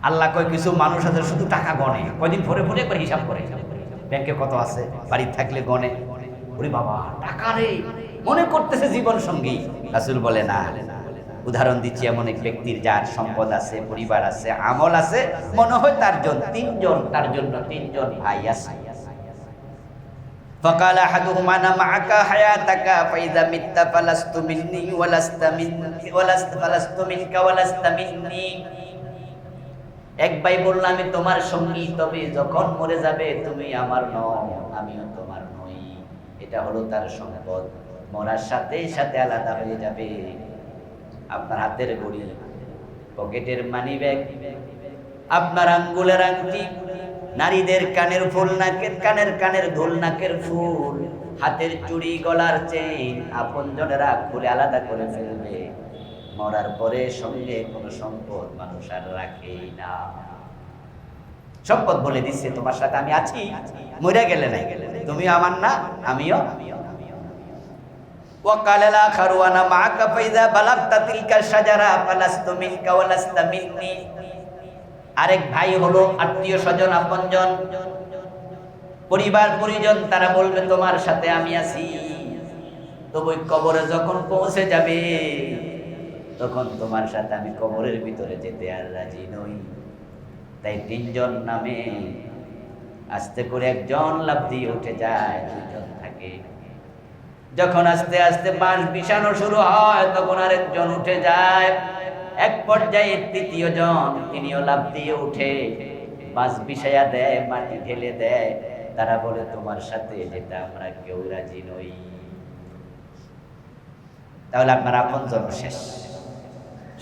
আল্লাহ কয় কিছু মানুষ আছে শুধু টাকা গণে, কয়দিন ভরে ভরে করে হিসাব করে, ব্যাংকে কত আছে, বাড়িতে থাকলে গণে। ওরে বাবা, টাকা রে, মনে করতেছে জীবন সঙ্গী। রাসূল বলে না, উদাহরণ দিচ্ছি এমন এক ব্যক্তির যার সম্পদ আছে, পরিবার আছে, আমল আছে, মনে হয় তার জন্য তিনজন ভাই আছে। فقال احدهما انا معك حياتك فاذا مت فلست مني ولست منك ولست مني। এক ভাই বলল, আমি তোমার সঙ্গী, তবে যখন মরে যাবে তুমি আমার নও, আমিও তোমার নই। এটা হলো তার সম্পদ, মরার সাথে সাথে আলাদা হয়ে যাবে। আপনার হাতের ঘড়ি, পকেটের মানিব্যাগ, আপনার আঙ্গুলের আংটি, নারীদের কানের ফুল, কানের দুল, নাকের ফুল, হাতের চুড়ি, গলার চেইন আপনজনেরা খুলে আলাদা করে ফেলবে। মরার পরে সঙ্গে কোনো সম্পদ মানুষ আর রাখেই না। সম্পদ বলে দিচ্ছে তোমার সাথে আমি আছি, মরে গেলে নাই, তুমি আমার না, আমিও। وقال الآخر أنا معك فإذا بلغت تلك الشجرة فلست منك ولست مني। আরেক ভাই হলো আত্মীয় স্বজন, আপনজন, পরিবার পরিজন, তারা বলবে তোমার সাথে আমি আছি, তবে কবরে যখন পৌঁছে যাবে তখন তোমার সাথে আমি কবরের ভিতরে যেতে আর রাজি নই। তাই তিনজন নামে আস্তে করে একজন লাফ দিয়ে উঠে যায়, দুজন থাকে। যখন আস্তে আস্তে বাঁশ বিছানো শুরু হয় তখন আরেকজন উঠে যায়। এক পর্যায়ে তৃতীয় জন, তিনিও লাফ দিয়ে উঠে বাঁশ বিছায়া দেয়, মাটি ঢেলে দেয়। তারা বলে তোমার সাথে যেতে আমরা কেউ রাজি নই। তাহলে আপনার আপনজন শেষ,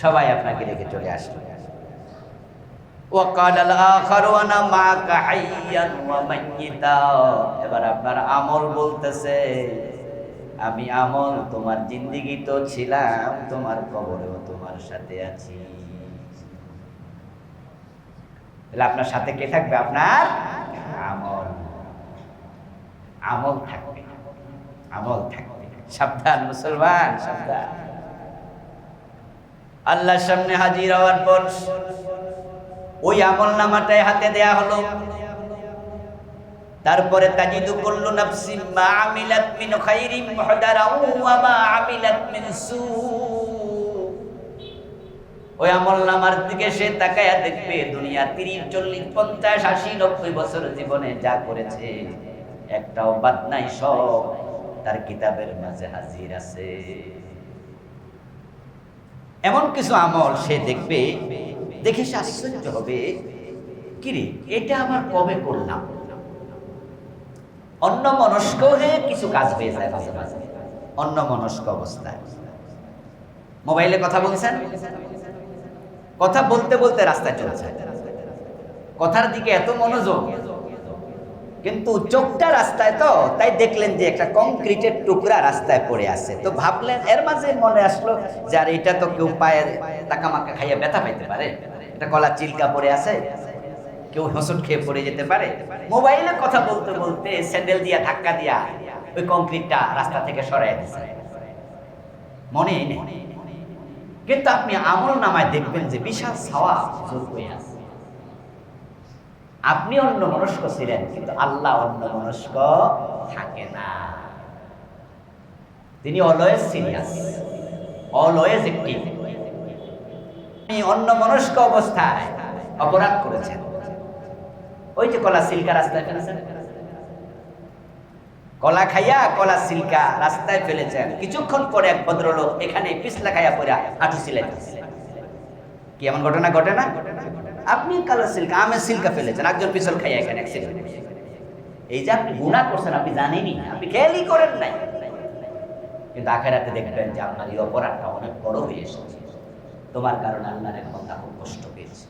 সবাই আপনাকে রেখে চলে আসলো। وقال الآخر أنا معك حيا وميتا। এবার আপনার আমল বলতেছে, আমি আমল তোমার জিন্দেগি তো ছিলাম, তোমার কবরেও তোমার সাথে আছি। তাহলে আপনার সাথে কে থাকবে? আপনার আমল। আমল থাকবে, আমল থাকবে। সাবধান মুসলমান, সাবধান। আল্লাহর সামনে হাজির হওয়ার পর ওই আমল নামাটাই হাতে দেয়া হলো। তারপরে তাজিদু কুল্লু নাফসিন মা আমিলাত মিন খাইরিন মুহদারাউ ওয়া মা আমিলাত মিন সু। ওই আমল নামার দিকে সে তাকায়া দেখবে দুনিয়া 30, 40, 50, 80, 90 বছর জীবনে যা করেছে একটাও বাদ নাই, সব তার কিতাবের মাঝে হাজির আছে। এমন কিছু আমল সে দেখবে, দেখে সে আশ্চর্য হবে, কিরে এটা আমার কবে করলাম। অন্যমনস্ক হয়ে কিছু কাজ হয়ে যায় মাঝে মাঝে, অন্যমনস্ক অবস্থায়। মোবাইলে কথা বলছেন, কথা বলতে বলতে রাস্তায় চলছে, কথার দিকে এত মনোযোগ, কিন্তু চোখটা রাস্তায়, তো তাই দেখলেন যে একটা কংক্রিটের টুকরা রাস্তায় পড়ে আছে। তো ভাবলেন, এর মাঝে মনে আসলো যে আর এটা তো কেউ পায়ে টাকামাকা খাইয়া ব্যথা পাইতে পারে, এটা কলা চিলকা পড়ে আছে, কেউ হোঁচট খেয়ে পড়ে যেতে পারে। মোবাইলে কথা বলতে বলতে স্যান্ডেল দিয়া ধাক্কা দিয়া ওই কংক্রিটটা রাস্তা থেকে সরাই দিচ্ছে, মনেই নেই। কিন্তু আপনি আমল নামায় দেখবেন যে বিশাল সওয়াব যোগ হয়ে আছে। আপনি অন্যমনস্ক ছিলেন, কিন্তু আল্লাহ অন্যমনস্ক থাকে না। তিনি অলওয়েজ সিরিয়াস, অলওয়েজ অ্যাক্টিভ। আপনি অন্যমনস্ক অবস্থায় অপরাধ করেছেন, ওই যে কলা সিলকা রাস্তায় ফেলেছেন, কলা খাইয়া কলা সিলকা রাস্তায় ফেলেছেন। কিছুক্ষণ পরে এক ভদ্রলোক এখানে পিছলা খাইয়া পড়ে হাঁটু সিলাইতেছে। কি এমন ঘটনা ঘটে না? আপনি কালো সিল্কা, আমের সিল্কা ফেলেছেন, একজন পিছল খাইয়া এখানে অ্যাক্সিডেন্ট। এই যে আপনি গুনাহ করছেন, আপনি জানেনই না, আপনি খেয়ালই করেন নাই। কিন্তু আখিরাতে দেখবেন যে আপনার এই অপরাধটা অনেক বড় হয়ে এসেছে। তোমার কারণে আল্লাহর বান্দা খুব কষ্ট পেয়েছে।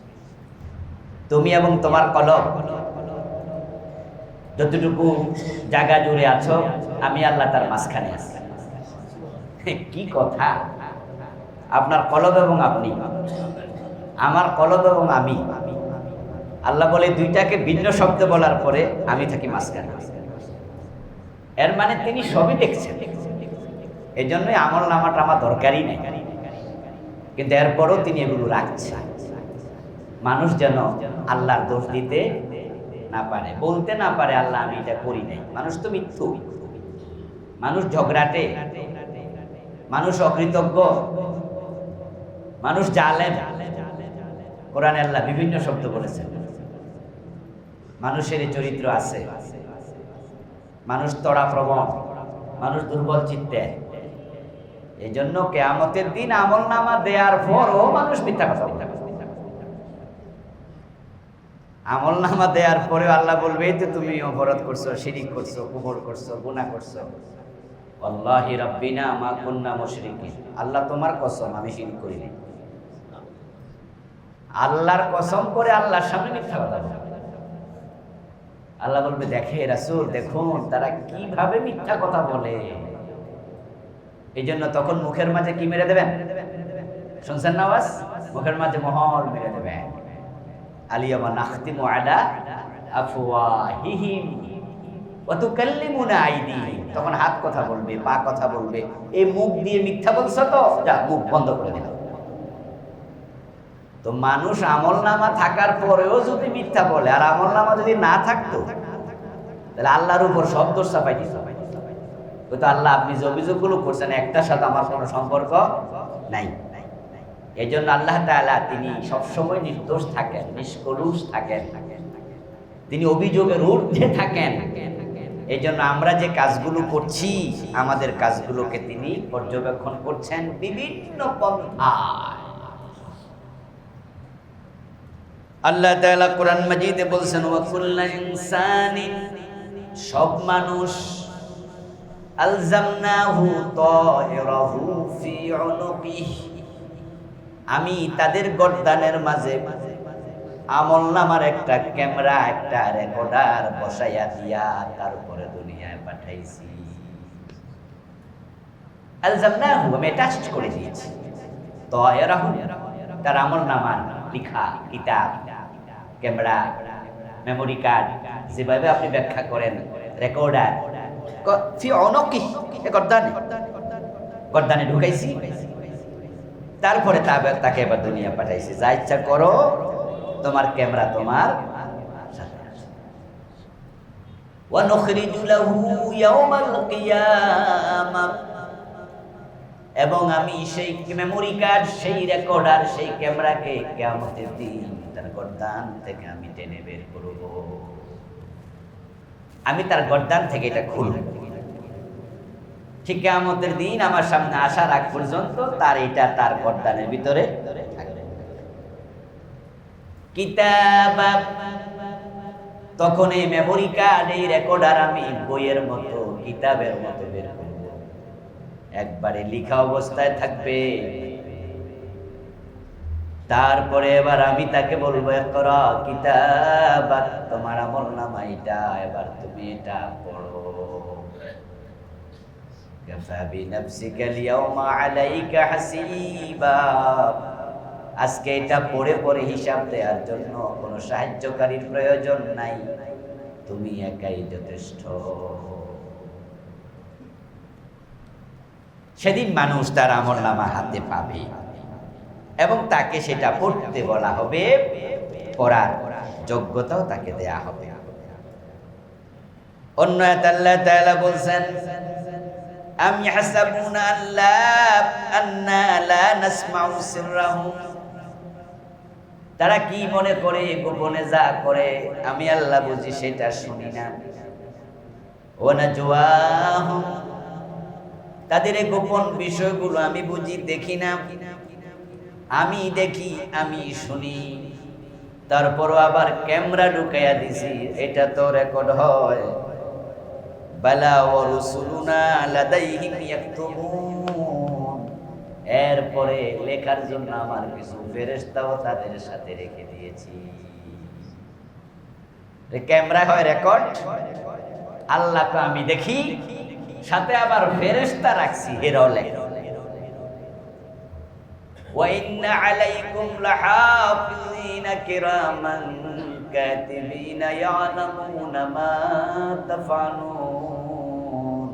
তুমি এবং তোমার কলব যতটুকু জায়গা জুড়ে আছো, আমি আল্লাহ তার মাঝখানে আছি। কি কথা! আপনার কলব এবং আপনি, আমার কলব এবং আমি। আল্লাহ বলে দুইটাকে ভিন্ন শব্দ বলার পরে আমি থাকি মাঝখানে। এর মানে তিনি সবই দেখছেন। এই জন্যই আমল নামাটা আমার দরকারই নেই, কিন্তু এরপরও তিনি এগুলো রাখছেন। মানুষ যেন আল্লাহর দোষ দিতে না পারে, বলতে না পারে আল্লাহ আমি এটা করি নাই। মানুষ তো মিথ্যু, মানুষ ঝগড়াটে, মানুষ অকৃতজ্ঞ, মানুষ জালেম। কোরআনে আল্লাহ বিভিন্ন শব্দ বলেছেন। মানুষের চরিত্র আছে, মানুষ তড়াপ্রবণ, মানুষ দুর্বল চিত্তে। এই জন্য কিয়ামতের দিন আমলনামা দেওয়ার পরও মানুষ মিথ্যা কথা বলে। আমলনামা দেওয়ার পরেও আল্লাহ বলবে এই তো তুমি অপরাধ করছো, শিরিক করছো, কুফর করছো, গুনাহ করছো। আল্লাহি রাব্বিনা মা কুন্না মুশরিকিন, আল্লাহ তোমার কসম আমি শিরিক করি নাই। আল্লাহর কসম করে আল্লাহর সামনে মিথ্যা কথা বলে। আল্লাহ বলবে দেখে রাসূল দেখুন তারা কিভাবে মিথ্যা কথা বলে। এই জন্য তখন মুখের মাঝে কি মেরে দেবেন? শুনছেন না আওয়াজ? মুখের মাঝে মোহর মেরে দেবেন। আলিয়ামা নাখতিমু আলা আফওয়াহিহিম ওয়া তুকাল্লিমুনা আইদিহিম। তখন হাত কথা বলবে, পা কথা বলবে। এই মুখ দিয়ে মিথ্যা বলছো তো, যা মুখ বন্ধ করে দিলাম। তো মানুষ আমলনামা থাকার পরেও যদি মিথ্যা বলে, আর আমলনামা যদি না থাকতো তাহলে আল্লাহর উপর সব দোষ চাপাই দিত। তো আল্লাহ আপনি যে অভিযোগগুলো করছেন একটার সাথে আমার কোনো সম্পর্ক নাই। এই জন্য আল্লাহ তাআলা তিনি সবসময় নির্দোষ থাকেন, নিষ্কলুষ থাকেন, তিনি অভিযোগের ঊর্ধ্বে থাকেন। এই জন্য আমরা যে কাজগুলো করছি আমাদের কাজগুলোকে তিনি পর্যবেক্ষণ করছেন বিভিন্ন পন্থায়। আল্লাহ তাআলা কোরআন মাজিদে বলছেন ওয়া কুল্লু ইনসানিন, সব মানুষ আলজামনাহু তায়রাহু ফি উনুকিহি, আমি তাদের গর্দানের মাঝে আমলনামার একটা ক্যামেরা, একটা রেকর্ডার বসাইয়া দিয়া তারপরে দুনিয়ায় পাঠাইছি। আলজামনাহু আমি অ্যাটাচড করে দিয়েছি, তায়রাহু তার আমলনামার লিখা কিতাব, ক্যামেরা, মেমোরি কার্ড, যেভাবে আপনি ব্যাখ্যা করেন রেকর্ডার, ফি উনুকিহি গর্দানে ঢুকাইছি। তারপরে তাকে এবার দুনিয়া পাঠাইছি। যা ইচ্ছা করো, তোমার ক্যামেরা তোমার সাথে আছে। ওয়া নুখরিজু লাহু ইয়াওমাল কিয়ামাহ, এবং আমি সেই মেমোরি কার্ড, সেই রেকর্ডার, সেই ক্যামেরাকে কিয়ামতের দিন তার গর্দান থেকে আমি টেনে বের করব। আমি তার গর্দান থেকে এটা খুলব। ঠিক কিয়ামতের দিন আমার সামনে আসার আগ পর্যন্ত তার এটা তার গর্দানের ভিতরে থাকবে। কিতাব, তখন এই মেমোরি কার্ড, এই রেকর্ডার আমি বইয়ের মতো, কিতাবের মতো বের করব। একবারে লিখা অবস্থায় থাকবে। তারপরে এবার আমি তাকে বলবো ইকরা কিতাবাক, তোমার আমলনামা এটা, এবার তুমি এটা পড়ো। কাফা বিনাফসিকা আল-ইয়াওমা আলাইকা হাসিবা, আজকে এটা পড়ে পড়ে হিসাব দেওয়ার জন্য কোনো সাহায্যকারীর প্রয়োজন নাই, তুমি একাই যথেষ্ট। সেদিন মানুষ তার আমলনামা হাতে পাবে এবং তাকে সেটা পড়তে বলা হবে, পড়ার যোগ্যতাও তাকে দেয়া হবে। অন্য আয়াতে আল্লাহ তাআলা বলছেন আম ইয়াহসাবুনা আন্না লা নাসমাউ সিররাহুম, তারা কি মনে করে গোপনে যা করে আমি আল্লাহ বুঝি সেটা শুনি না। ওয়া নাজওয়াহুম, তাদের গোপন বিষয়গুলো আমি বুঝি দেখি না। আমি দেখি, আমি শুনি, তারপরও আবার ক্যামেরা ঢুকাইয়া দিছি, এটা তো রেকর্ড হয়। বালা ওয়া রুসুলুনা লাদাইহিম ইয়াকতুবুন, এরপরে লেখার জন্য আমার কিছু ফেরেশতাও তাদের সাথে রেখে দিয়েছি। ক্যামেরা হয় রেকর্ড, আল্লাহকে আমি দেখি, সাথে আবার ফেরেশতা রাখছি হেরলে। ওয়া ইন্না আলাইকুম লাহাফিজিনা কিরামান কাতিবিনা ইয়ালামুনা মা তাফআলুন,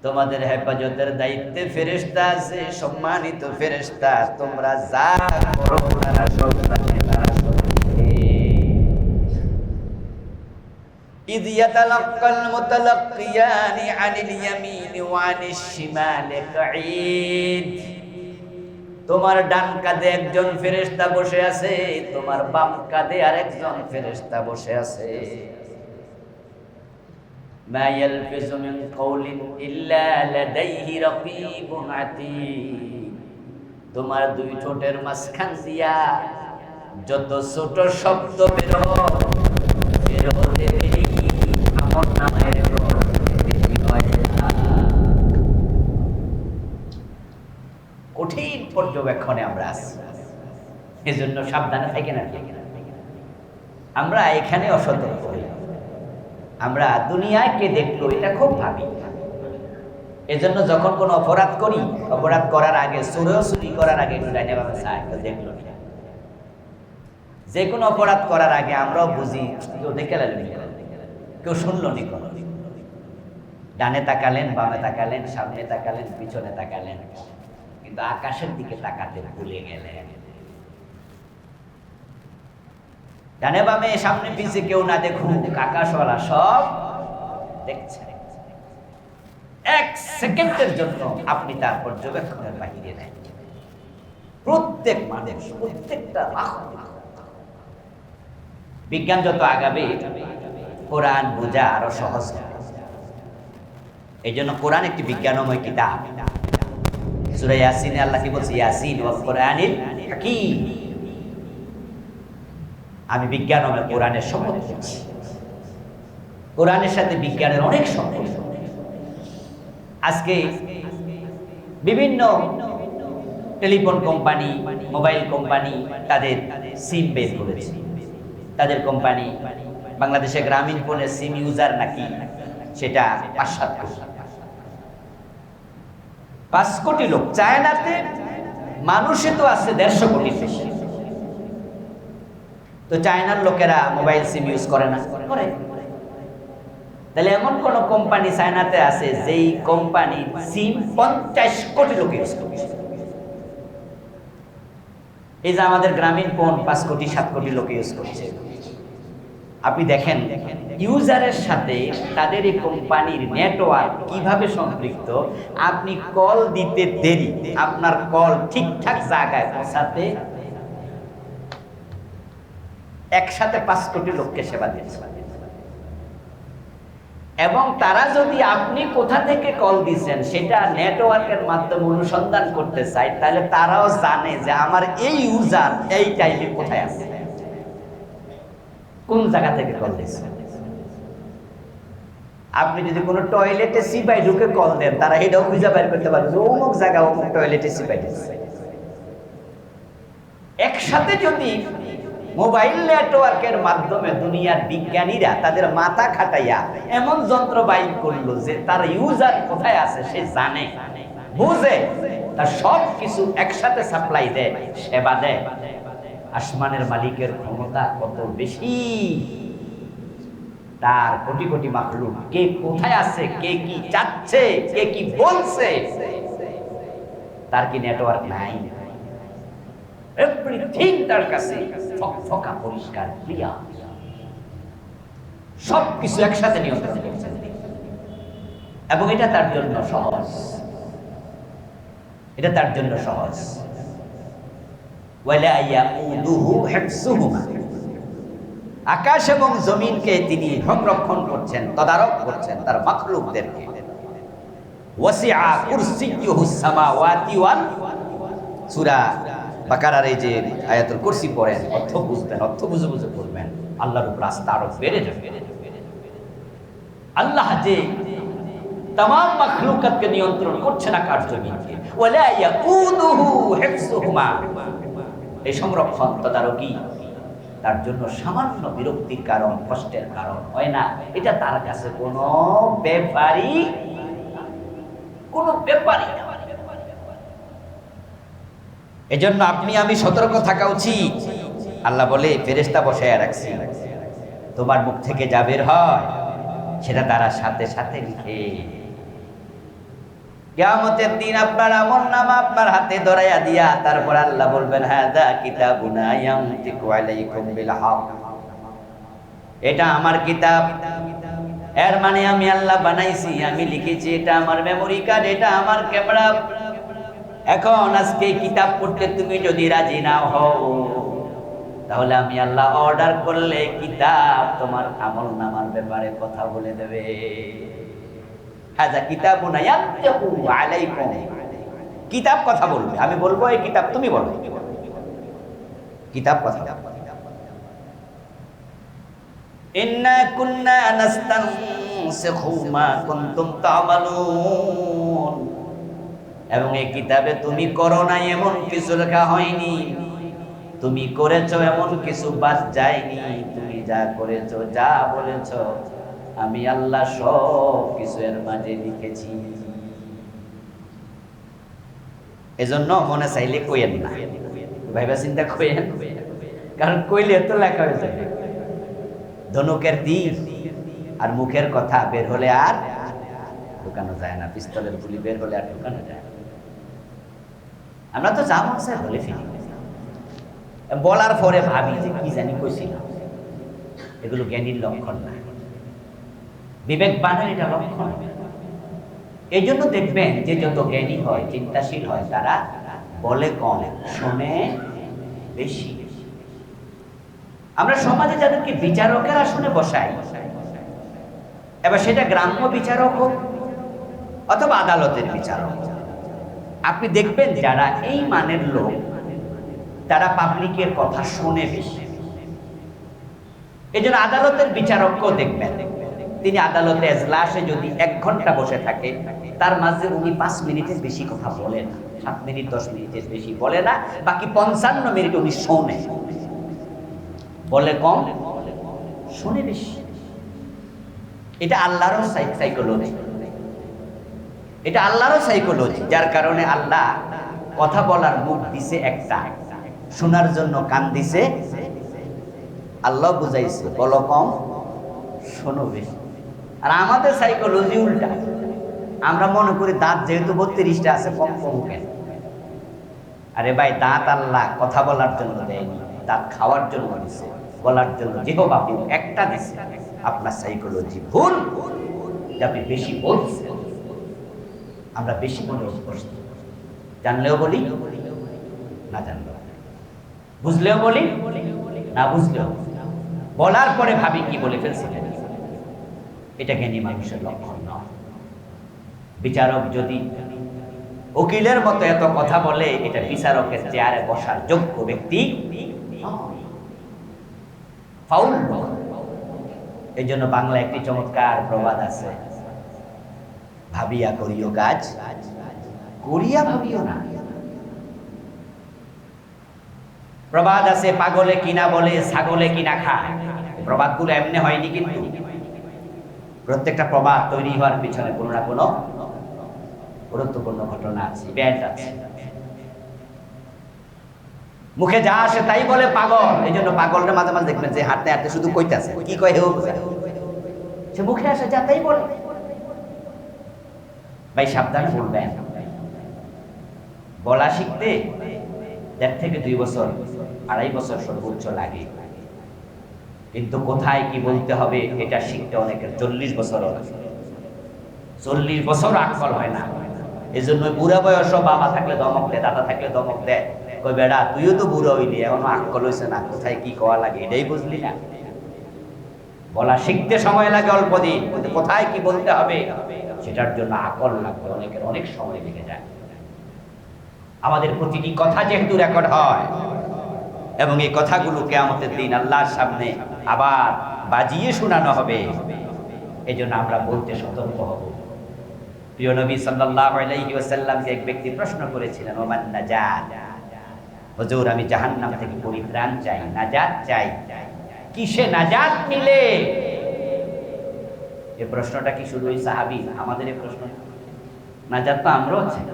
তোমাদের হেফাজতের দায়িত্বে ফেরেশতা আছে, সম্মানিত ফেরেশতা, তোমরা যা করো তারা সব জানে, তারা সব দেখে। ইয ইয়াতালাক্কাল মুতালাক্কিয়ানি আনিল ইয়ামিনি ওয়া আনিশ শিমালি কাঈদ। তোমার ডান কাঁধে একজন ফেরেশতা বসে আছে, তোমার বাম কাঁধে আরেকজন ফেরেশতা বসে আছে। মা ইয়ালফিযু মিন কাওলিন ইল্লা লাদাইহি রাকীবুন আতীদ। তোমার দুই ঠোঁটের মাঝখান দিয়া যত ছোট শব্দ বের হতে দেরি আমল নামায় দেরি হয় না। কঠিন পর্যবেক্ষণে আমরা আছি, এজন্য সাবধানে থাকি না। আমরা এখানে অসতর্ক হই, আমরা দুনিয়ায় কে দেখলো এটা খুব ভাবি। এজন্য যখন কোনো অপরাধ করি, অপরাধ করার আগে, চুরি করার আগে একটু ডাইনে বামে চাই, কেউ দেখলো না। যে কোনো অপরাধ করার আগে আমরাও বুঝি কেউ দেখে কেউ শুনলো নি, কোনো ডানে তাকালেন, বামে তাকালেন, সামনে তাকালেন, পিছনে তাকালেন, কিন্তু আকাশের দিকে তাকাতে ভুলে গেলেন। ডানে বামে সামনে পিছে কেউ না দেখুক, আকাশওয়ালা সব দেখছে। এক সেকেন্ডের জন্য আপনি তার পর্যবেক্ষণের বাহিরে নেন। প্রত্যেক মানুষ, প্রত্যেকটা বিজ্ঞান যত আগাবে কোরআন বোঝা আরো সহজ হবে। এই জন্য কোরআন একটি বিজ্ঞানময় কিতাব। সূরা ইয়াসিনে আল্লাহ কি বলছে? ইয়াসিন ওয়াল কোরআনিল হাকীম। আমি বিজ্ঞানময় কোরআনের শপথ করছি। কোরআনের সাথে বিজ্ঞানের অনেক সম্পর্ক। আজকে বিভিন্ন টেলিফোন কোম্পানি, মোবাইল কোম্পানি তাদের সিম বের করেছে। তাদের কোম্পানি বাংলাদেশে গ্রামীণ ফোনের সিম ইউজার নাকি সেটা 5 কোটি লোক। চায়নাতে মানুষে তো আছে 150 কোটি। তো চায়নার লোকেরা মোবাইল সিম ইউজ করে না? করে। তাহলে এমন কোন কোম্পানি চায়নাতে আছে যেই কোম্পানির সিম 50 কোটি লোক ইউজ করে? এই যে আমাদের গ্রামীণ ফোন 5 কোটি 7 কোটি লোক ইউজ করছে। আপনি দেখেন ইউজারের সাথে তাদের এই কোম্পানির নেটওয়ার্ক কিভাবে সম্পৃক্ত। আপনি কল দিতে দেরি, আপনার কল ঠিকঠাক জায়গায় পৌঁছাতে একসাথে 5 কোটি লোককে সেবা দিচ্ছে। এবং তারা যদি আপনি কোথা থেকে কল দিচ্ছেন সেটা নেটওয়ার্কের মাধ্যমে অনুসন্ধান করতে চায়, তাহলে তারাও জানে যে আমার এই ইউজার এই টাইমে কোথায় আছে, কোন জায়গা থেকে কল দিচ্ছে। আপনি যদি কোনো টয়লেটে সিপাই ঢুকে কল দেন, তারা এটাও খুঁজে বের করতে পারবে যে অমুক জায়গা অমুক টয়লেটে সিপাই দিচ্ছে। একসাথে যদি মোবাইল নেটওয়ার্কের মাধ্যমে দুনিয়ার বিজ্ঞানীরা তাদের মাথা খাটাইয়া এমন যন্ত্র বাইর করলো যে তার ইউজার কোথায় আছে সে জানে, বুঝে, তার সব কিছু একসাথে সাপ্লাই দেয়, সেবা দেয়। আসমানের মালিকের ক্ষমতা কত বেশি, তার কোটি কোটি মাখলুক কে কোথায় আছে, কে কি চাচ্ছে, কে কি বলছে, তার কি নেটওয়ার্ক নাই? এভরিথিং তার কাছে ফকফকা পরিষ্কার ক্লিয়ার, সবকিছু একসাথে নিয়ন্ত্রণ করছে। এবং এটা তার জন্য সহজ, এটা তার জন্য সহজ। ওয়ালা ইয়াউদুহু হিফযুহুমা, আকাশ এবং জমিনকে তিনি সংরক্ষণ করছেন, তদারক করছেন তার মাখলুকদেরকে। ওয়াসিআ কুরসিয়্যুহুস সামাওয়াতি ওয়াল, সূরা বাকারার এই যে আয়াতুল কুরসি পড়েন, অর্থ বুঝবেন, অর্থ বুঝে বুঝে পড়বেন, আল্লাহর উপর আস্থা আরো বেড়ে যাবে। আল্লাহ যে तमाम মাখলুকাতকে নিয়ন্ত্রণ করছেন আকাশ জমিনকে, ওয়ালা ইয়াকুদুহু হিফযুহুমা, এই সংরক্ষণ তদারকি তার জন্য সামান্য বিরক্তির কারণ, কষ্টের কারণ হয় না। এটা তার কাছে কোনো ব্যাপারই না। এজন্য আপনি আমি সতর্ক থাকা উচিত। আল্লাহ বলে ফেরেশতা বসায়া রাখছি, তোমার মুখ থেকে যা বের হয় সেটা তারা সাথে সাথে লিখে। কিয়ামতের দিন আপনার আমলনামা আপনার হাতে ধরাইয়া দিয়া তারপর আল্লাহ বলবেন হাযা কিতাবুনা ইয়ামতিকু আলাইকুম বিল হক, এটা আমার কিতাব। এর মানে আমি আল্লাহ বানাইছি, আমি লিখেছি, এটা আমার মেমোরি কার্ড, এটা আমার ক্যামেরা। এখন আজকে কিতাব পড়তে তুমি যদি রাজি না হও, তাহলে আমি আল্লাহ অর্ডার করলে কিতাব তোমার আমলনামার ব্যাপারে কথা বলে দেবে। হাযা কিতাবুনা ইয়ামতিকু আলাইকুম, কিতাব কথা বলবে, আমি বলবো এই কিতাব তুমি বলো, কিতাব কথা। ইন্না কুন্না নাস্তানসিখু মা কুনতুম তা'মালুন, এবং এই কিতাবে তুমি করো না এমন কিছু লেখা হয়নি, তুমি করেছো এমন কিছু বাদ যায়নি। তুমি যা করেছো, যা বলেছো, আমি আল্লাহ সব কিছু এর মাঝে লিখেছি। এজন্য মনে চাইলে কইেন না, ভাইবা চিন্তা কইেন, কারণ কইলে তো লেখা হয়ে যাবে। ধনুকের তীর আর মুখের কথা বের হলে আর ঢুকানো যায় না, পিস্তলের গুলি বের হলে আর ঢুকানো যায় না। আমরা তো যা মন চায় বলে ফেলি, বলার পরে ভাবি যে কি জানি কইছিলাম। এগুলো জ্ঞানীর লক্ষণ না, বিবেকবানের এটা লক্ষণ। এই জন্য দেখবেন যে যত জ্ঞানী হয়, চিন্তাশীল হয়, তারা বলে কম, শোনে বেশি। আমরা সমাজে যাদেরকে বিচারকের আসনে বসাই, এবার সেটা গ্রাম্য বিচারক হোক অথবা আদালতের বিচারক, আপনি দেখবেন যারা এই মানের লোক, তারা পাবলিকের কথা শোনে বেশি। এই জন্য আদালতের বিচারককেও দেখবেন, তিনি আদালতে এজলাসে যদি 1 ঘন্টা বসে থাকে, তার মাঝে উনি 5 মিনিটের বেশি কথা বলে না, 7 মিনিট 10 মিনিটের বেশি বলে না, বাকি 55 মিনিট উনি শোনে। বলে কম, শোনে বেশি। এটা আল্লাহরও সাইকোলজি, এটা আল্লাহরও সাইকোলজি, যার কারণে আল্লাহ কথা বলার মুখ দিছে একটা, শোনার জন্য কান দিছে। আল্লাহ বুঝাইছে বলো কম, শোনো বেশি। আর আমাদের সাইকোলজি উল্টা, আমরা মনে করি দাঁত যেহেতু 32টা আছে, কম কম কেন? আরে ভাই, দাঁত আল্লাহ কথা বলার জন্য দেয়নি, দাঁত খাওয়ার জন্য দিছে, বলার জন্য। জিহ্বা একটা দিছে। আপনার সাইকোলজি ভুল, আপনি বেশি বলছেন। আমরা বেশি মনে অভ্যস্ত, জানলেও বলি, না জানলেও, বুঝলেও বলি, না বুঝলেও। বলার পরে ভাবি কি বলে ফেলছি। এটা জ্ঞানী মানুষের লক্ষণ নয়। বিচারক যদি উকিলের মতো এত কথা বলে, এটা বিচারকের চেয়ারে বসার যোগ্য ব্যক্তি ফাউল। এই জন্য বাংলা একটি চমৎকার প্রবাদ আছে, ভাবিয়া করিও কাজ, করিয়া ভাবিও না। প্রবাদ আছে, পাগলে কিনা বলে, ছাগলে কিনা খায়। প্রবাদগুলো এমনি হয়নি, কিন্তু প্রত্যেকটা প্রবাদ তৈরি হওয়ার পিছনে কোনো না কোনো গুরুত্বপূর্ণ ঘটনা আছে, ব্যাট আছে। মুখে যা আসে তাই বলে পাগল। এই জন্য পাগলটা মাঝে মাঝে দেখবেন যে হাঁটতে হাঁটতে শুধু কইতাছে, কি কয় হেও বোঝায়, সে মুখে আসে যা তাই বলে। ভাই সাবধানে বলবেন। বলা শিখতে 1.5 থেকে 2 বছর, 2.5 বছর সর্বোচ্চ লাগে, কিন্তু কোথায় কি বলতে হবে এটা শিখতে অনেকের 40 বছর লাগে। 40 বছর আকল হয় না। এই জন্য বুড়া বয়সও বাবা থাকলে দমক দেয়, দাদা থাকলে দমক দেয়, কই বেড়া তুইও তো বুড়ো হইলি, এখনো আকল হইছে না, কোথায় কি কোয়া লাগে এটাই বুঝলি না। বলা শিখতে সময় লাগে অল্প দিন, কিন্তু কোথায় কি বলতে হবে সেটার জন্য আকল লাগবে, অনেকের অনেক সময় লেগে যায়। আমাদের প্রতিটি কথা যেহেতু রেকর্ড হয়, এবং এই কথাগুলো কিয়ামতের দিন আল্লাহর সামনে আবার বাজিয়ে শোনানো হবে, এজন্য আমরা বলতে সতর্ক হব। প্রিয় নবী সাল্লাল্লাহু আলাইহি ওয়াসাল্লামকে এক ব্যক্তি প্রশ্ন করেছিলেন, ওমান নাজাত, হুজুর আমি জাহান্নাম থেকে পরিত্রাণ চাই, নাজাত চাই, কিসে নাজাত মিলে? এই প্রশ্নটা কি শুধু ওই সাহাবী? আমাদের এই প্রশ্ন, নাজাত তো আমরাও চাই,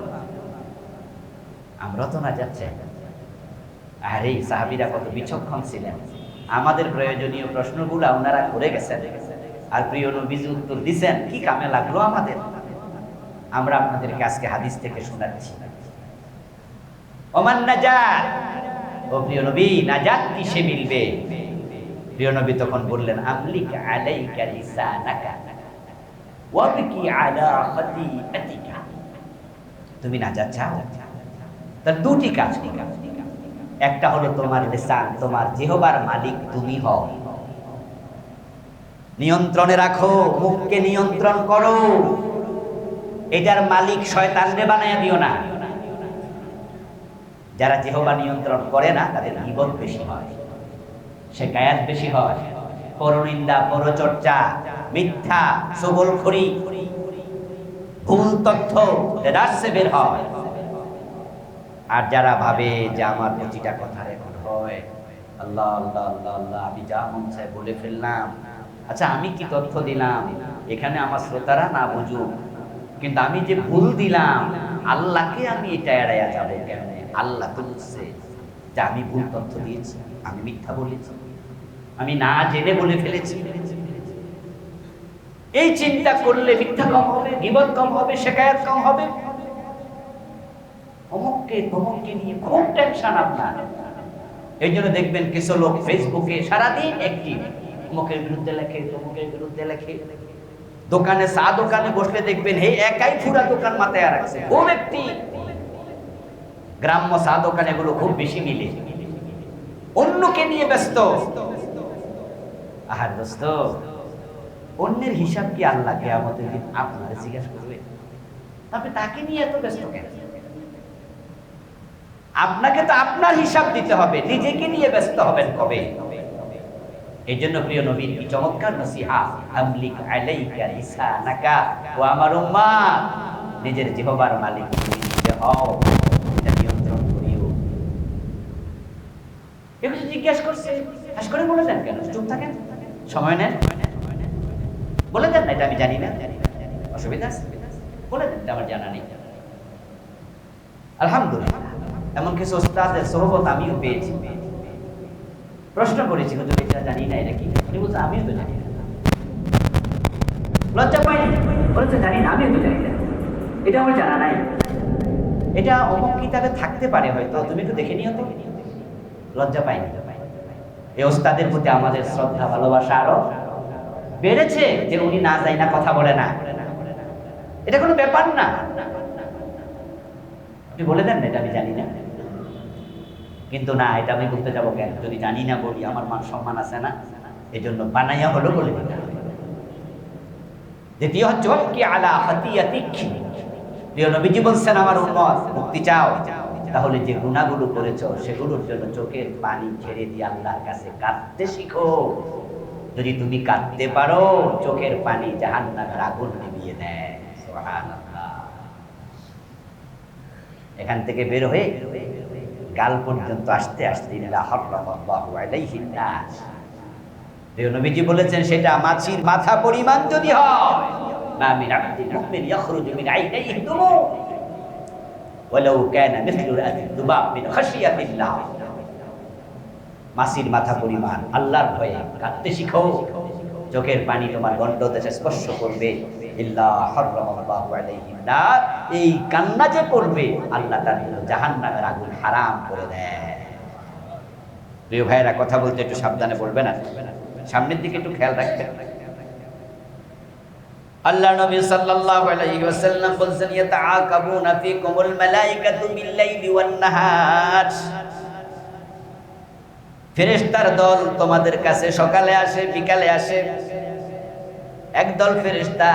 আমরাও তো নাজাত চাই। আরে সাহাবীরা কত বিচক্ষণ ছিলেন, আমাদের প্রয়োজনীয় প্রশ্নগুলো ওনারা করে গেছেন, আর প্রিয় নবীজি উত্তর দিছেন, কি কামে লাগলো আমাদের? আমরা আপনাদেরকে আজকে হাদিস থেকে শোনাচ্ছি। ওমান নাজাত, ও প্রিয় নবী, নাজাত কিসে মিলবে? প্রিয় নবী তখন বললেন, আমলিক আলাইকা লিসানাকা ওয়াবকি আলা খাতিআতিকা। তুমি নাজাত চাও, তার দুটি কাজ করো। একটা হলো তোমার লিসান, তোমার জিহ্বার মালিক তুমি হও, নিয়ন্ত্রণে রাখো, মুখকে নিয়ন্ত্রণ করো। এটার মালিক শয়তানরে বানায়া দিও না। যারা জিহ্বা নিয়ন্ত্রণ করে না তাদের গীবত বেশি হয়, শিকায়াত বেশি হয়, পরনিন্দা, পরচর্চা, মিথ্যা, চগলখড়ি, ভুল তথ্য রাস্তায় বের হয়। আর যারা ভাবে যে আমার প্রতিটা কথা রেকর্ড হয়, আল্লাহ আল্লাহ আল্লাহ আল্লাহ, আমি যা মন চাই বলে ফেললাম, আচ্ছা আমি কি তথ্য দিলাম এখানে আমার শ্রোতারা না বুঝুক, কিন্তু আমি যে ভুল দিলাম আল্লাহকে আমি এটা এড়াইয়া যাবো কেন? আল্লাহ তো বুঝছে যে আমি ভুল তথ্য দিয়েছি, আমি মিথ্যা বলেছি, আমি না জেনে বলে ফেলেছি। এই চিন্তা করলে মিথ্যা কম হবে, গীবত কম হবে, শিকায়াত কম হবে। অমুককে নিয়ে খুব টেনশন আপনার। এই জন্য দেখবেন কিছু লোক ফেসবুকে সারাদিন অ্যাক্টিভ, অমুকের বিরুদ্ধে লেখে, তমুকের বিরুদ্ধে লেখে। দোকানে, চা দোকানে বসলে দেখবেন হে একাই পুরা দোকান মাথায় রাখছে, ও ব্যক্তি। গ্রাম্য চা দোকানে এগুলো খুব বেশি মিলে, অন্যকে নিয়ে ব্যস্ত। আহার দোস্ত, অন্যের হিসাব কি আল্লাহ কিয়ামতের দিন আপনাকে জিজ্ঞাসা করবে? আপনি তাকে নিয়ে এত ব্যস্ত কেন? আপনাকে তো আপনার হিসাব দিতে হবে, নিজেকে নিয়ে ব্যস্ত হবেন কবে? এই জন্য প্রিয় নবীর কি চমৎকার নসিহত, আমলিক আলাইকা লিসানাকা, ও আমার উম্মাত, নিজের জিহ্বার মালিক তুমি নিজে হও, এটা নিয়ন্ত্রণ করিও। একটু জিজ্ঞেস করছে, হাস করে বলে দেন কেন? চুপ থাকেন, সময় নেন, বলে দেন না এটা আমি জানি না, অসুবিধা আছে, বলে দেন আমার জানা নেই। আলহামদুলিল্লাহ, এমন কিছু ওস্তাদের সোহবত আমিও পেয়েছি। প্রশ্ন করেছি, হুজুর এটা জানি না, এটা কি? উনি বলছে আমিও তো জানি না। লজ্জা পাইনি, বলছে জানি না, আমিও তো জানি না, এটা আমার জানা নাই। এটা অমুক কিতাবে থাকতে পারে হয়তো, তুমি একটু দেখে নিও তো। লজ্জা পাইনি। এই ওস্তাদের প্রতি আমাদের শ্রদ্ধা ভালোবাসা আরো বেড়েছে যে উনি না যাই না কথা বলে না, এটা কোনো ব্যাপার না। আপনি বলে দেন না এটা আমি জানি না, কিন্তু না এটা আমি বলতে যাবো কেন? যদি জানি না বলি আমার মান সম্মান আছে না, এই জন্য বানাইয়া হলো বলে দিতে হবে। দ্বিতীয় হচ্ছে কি আলা খাতিয়াতিক, প্রিয় নবীজি বলছেন আমার উম্মত মুক্তি চাও, তাহলে যে গুনাহগুলো করেছো সেগুলোর জন্য চোখের পানি ছেড়ে দিয়ে আল্লাহর কাছে কাঁদতে শিখো। যদি তুমি কাঁদতে পারো, চোখের পানি জাহান্নামের আগুন নিভিয়ে দেয়। সুবহানাল্লাহ। এখান থেকে বের হয়ে গাল পর্যন্ত আসতে আসতে ইল্লা হারামাল্লাহু আলাইহিন নাস, নবীজি বলেছেন সেটা মাছির মাথা পরিমাণ যদি হয়, মা মিন আবদিন মুমিন ইয়াখরুজু মিন আইনাইহি দুমু ওয়ালাউ কানা মিসলু রা'সিদ দুবাব মিন খাশিয়াতিল্লাহ। মাছির মাথা পরিমাণ আল্লাহর ভয়ে কাঁদতে শিখো, চোখের পানি তোমার গণ্ডদেশে স্পর্শ করবে। ইল্লা হারামাল্লাহু আলাইহিন নার, এই কান্না যে করবে আল্লাহ তার জন্য জাহান্নামের আগুন হারাম করে দেয়। প্রিয় ভাইরা, কথা বলতে একটু সাবধানে বলবেন, না সামনের দিকে একটু খেয়াল রাখবেন। আল্লাহ নবী সাল্লাল্লাহু আলাইহি ওয়াসাল্লাম বলেন, ইয়াতাআকাবুনা ফীকুমুল মালায়েকাতু বিল-লাইলি ওয়ান-নাহার, ফেরেশতার দল তোমাদের কাছে সকালে আসে, বিকালে আসে। একদল ফেরেশতা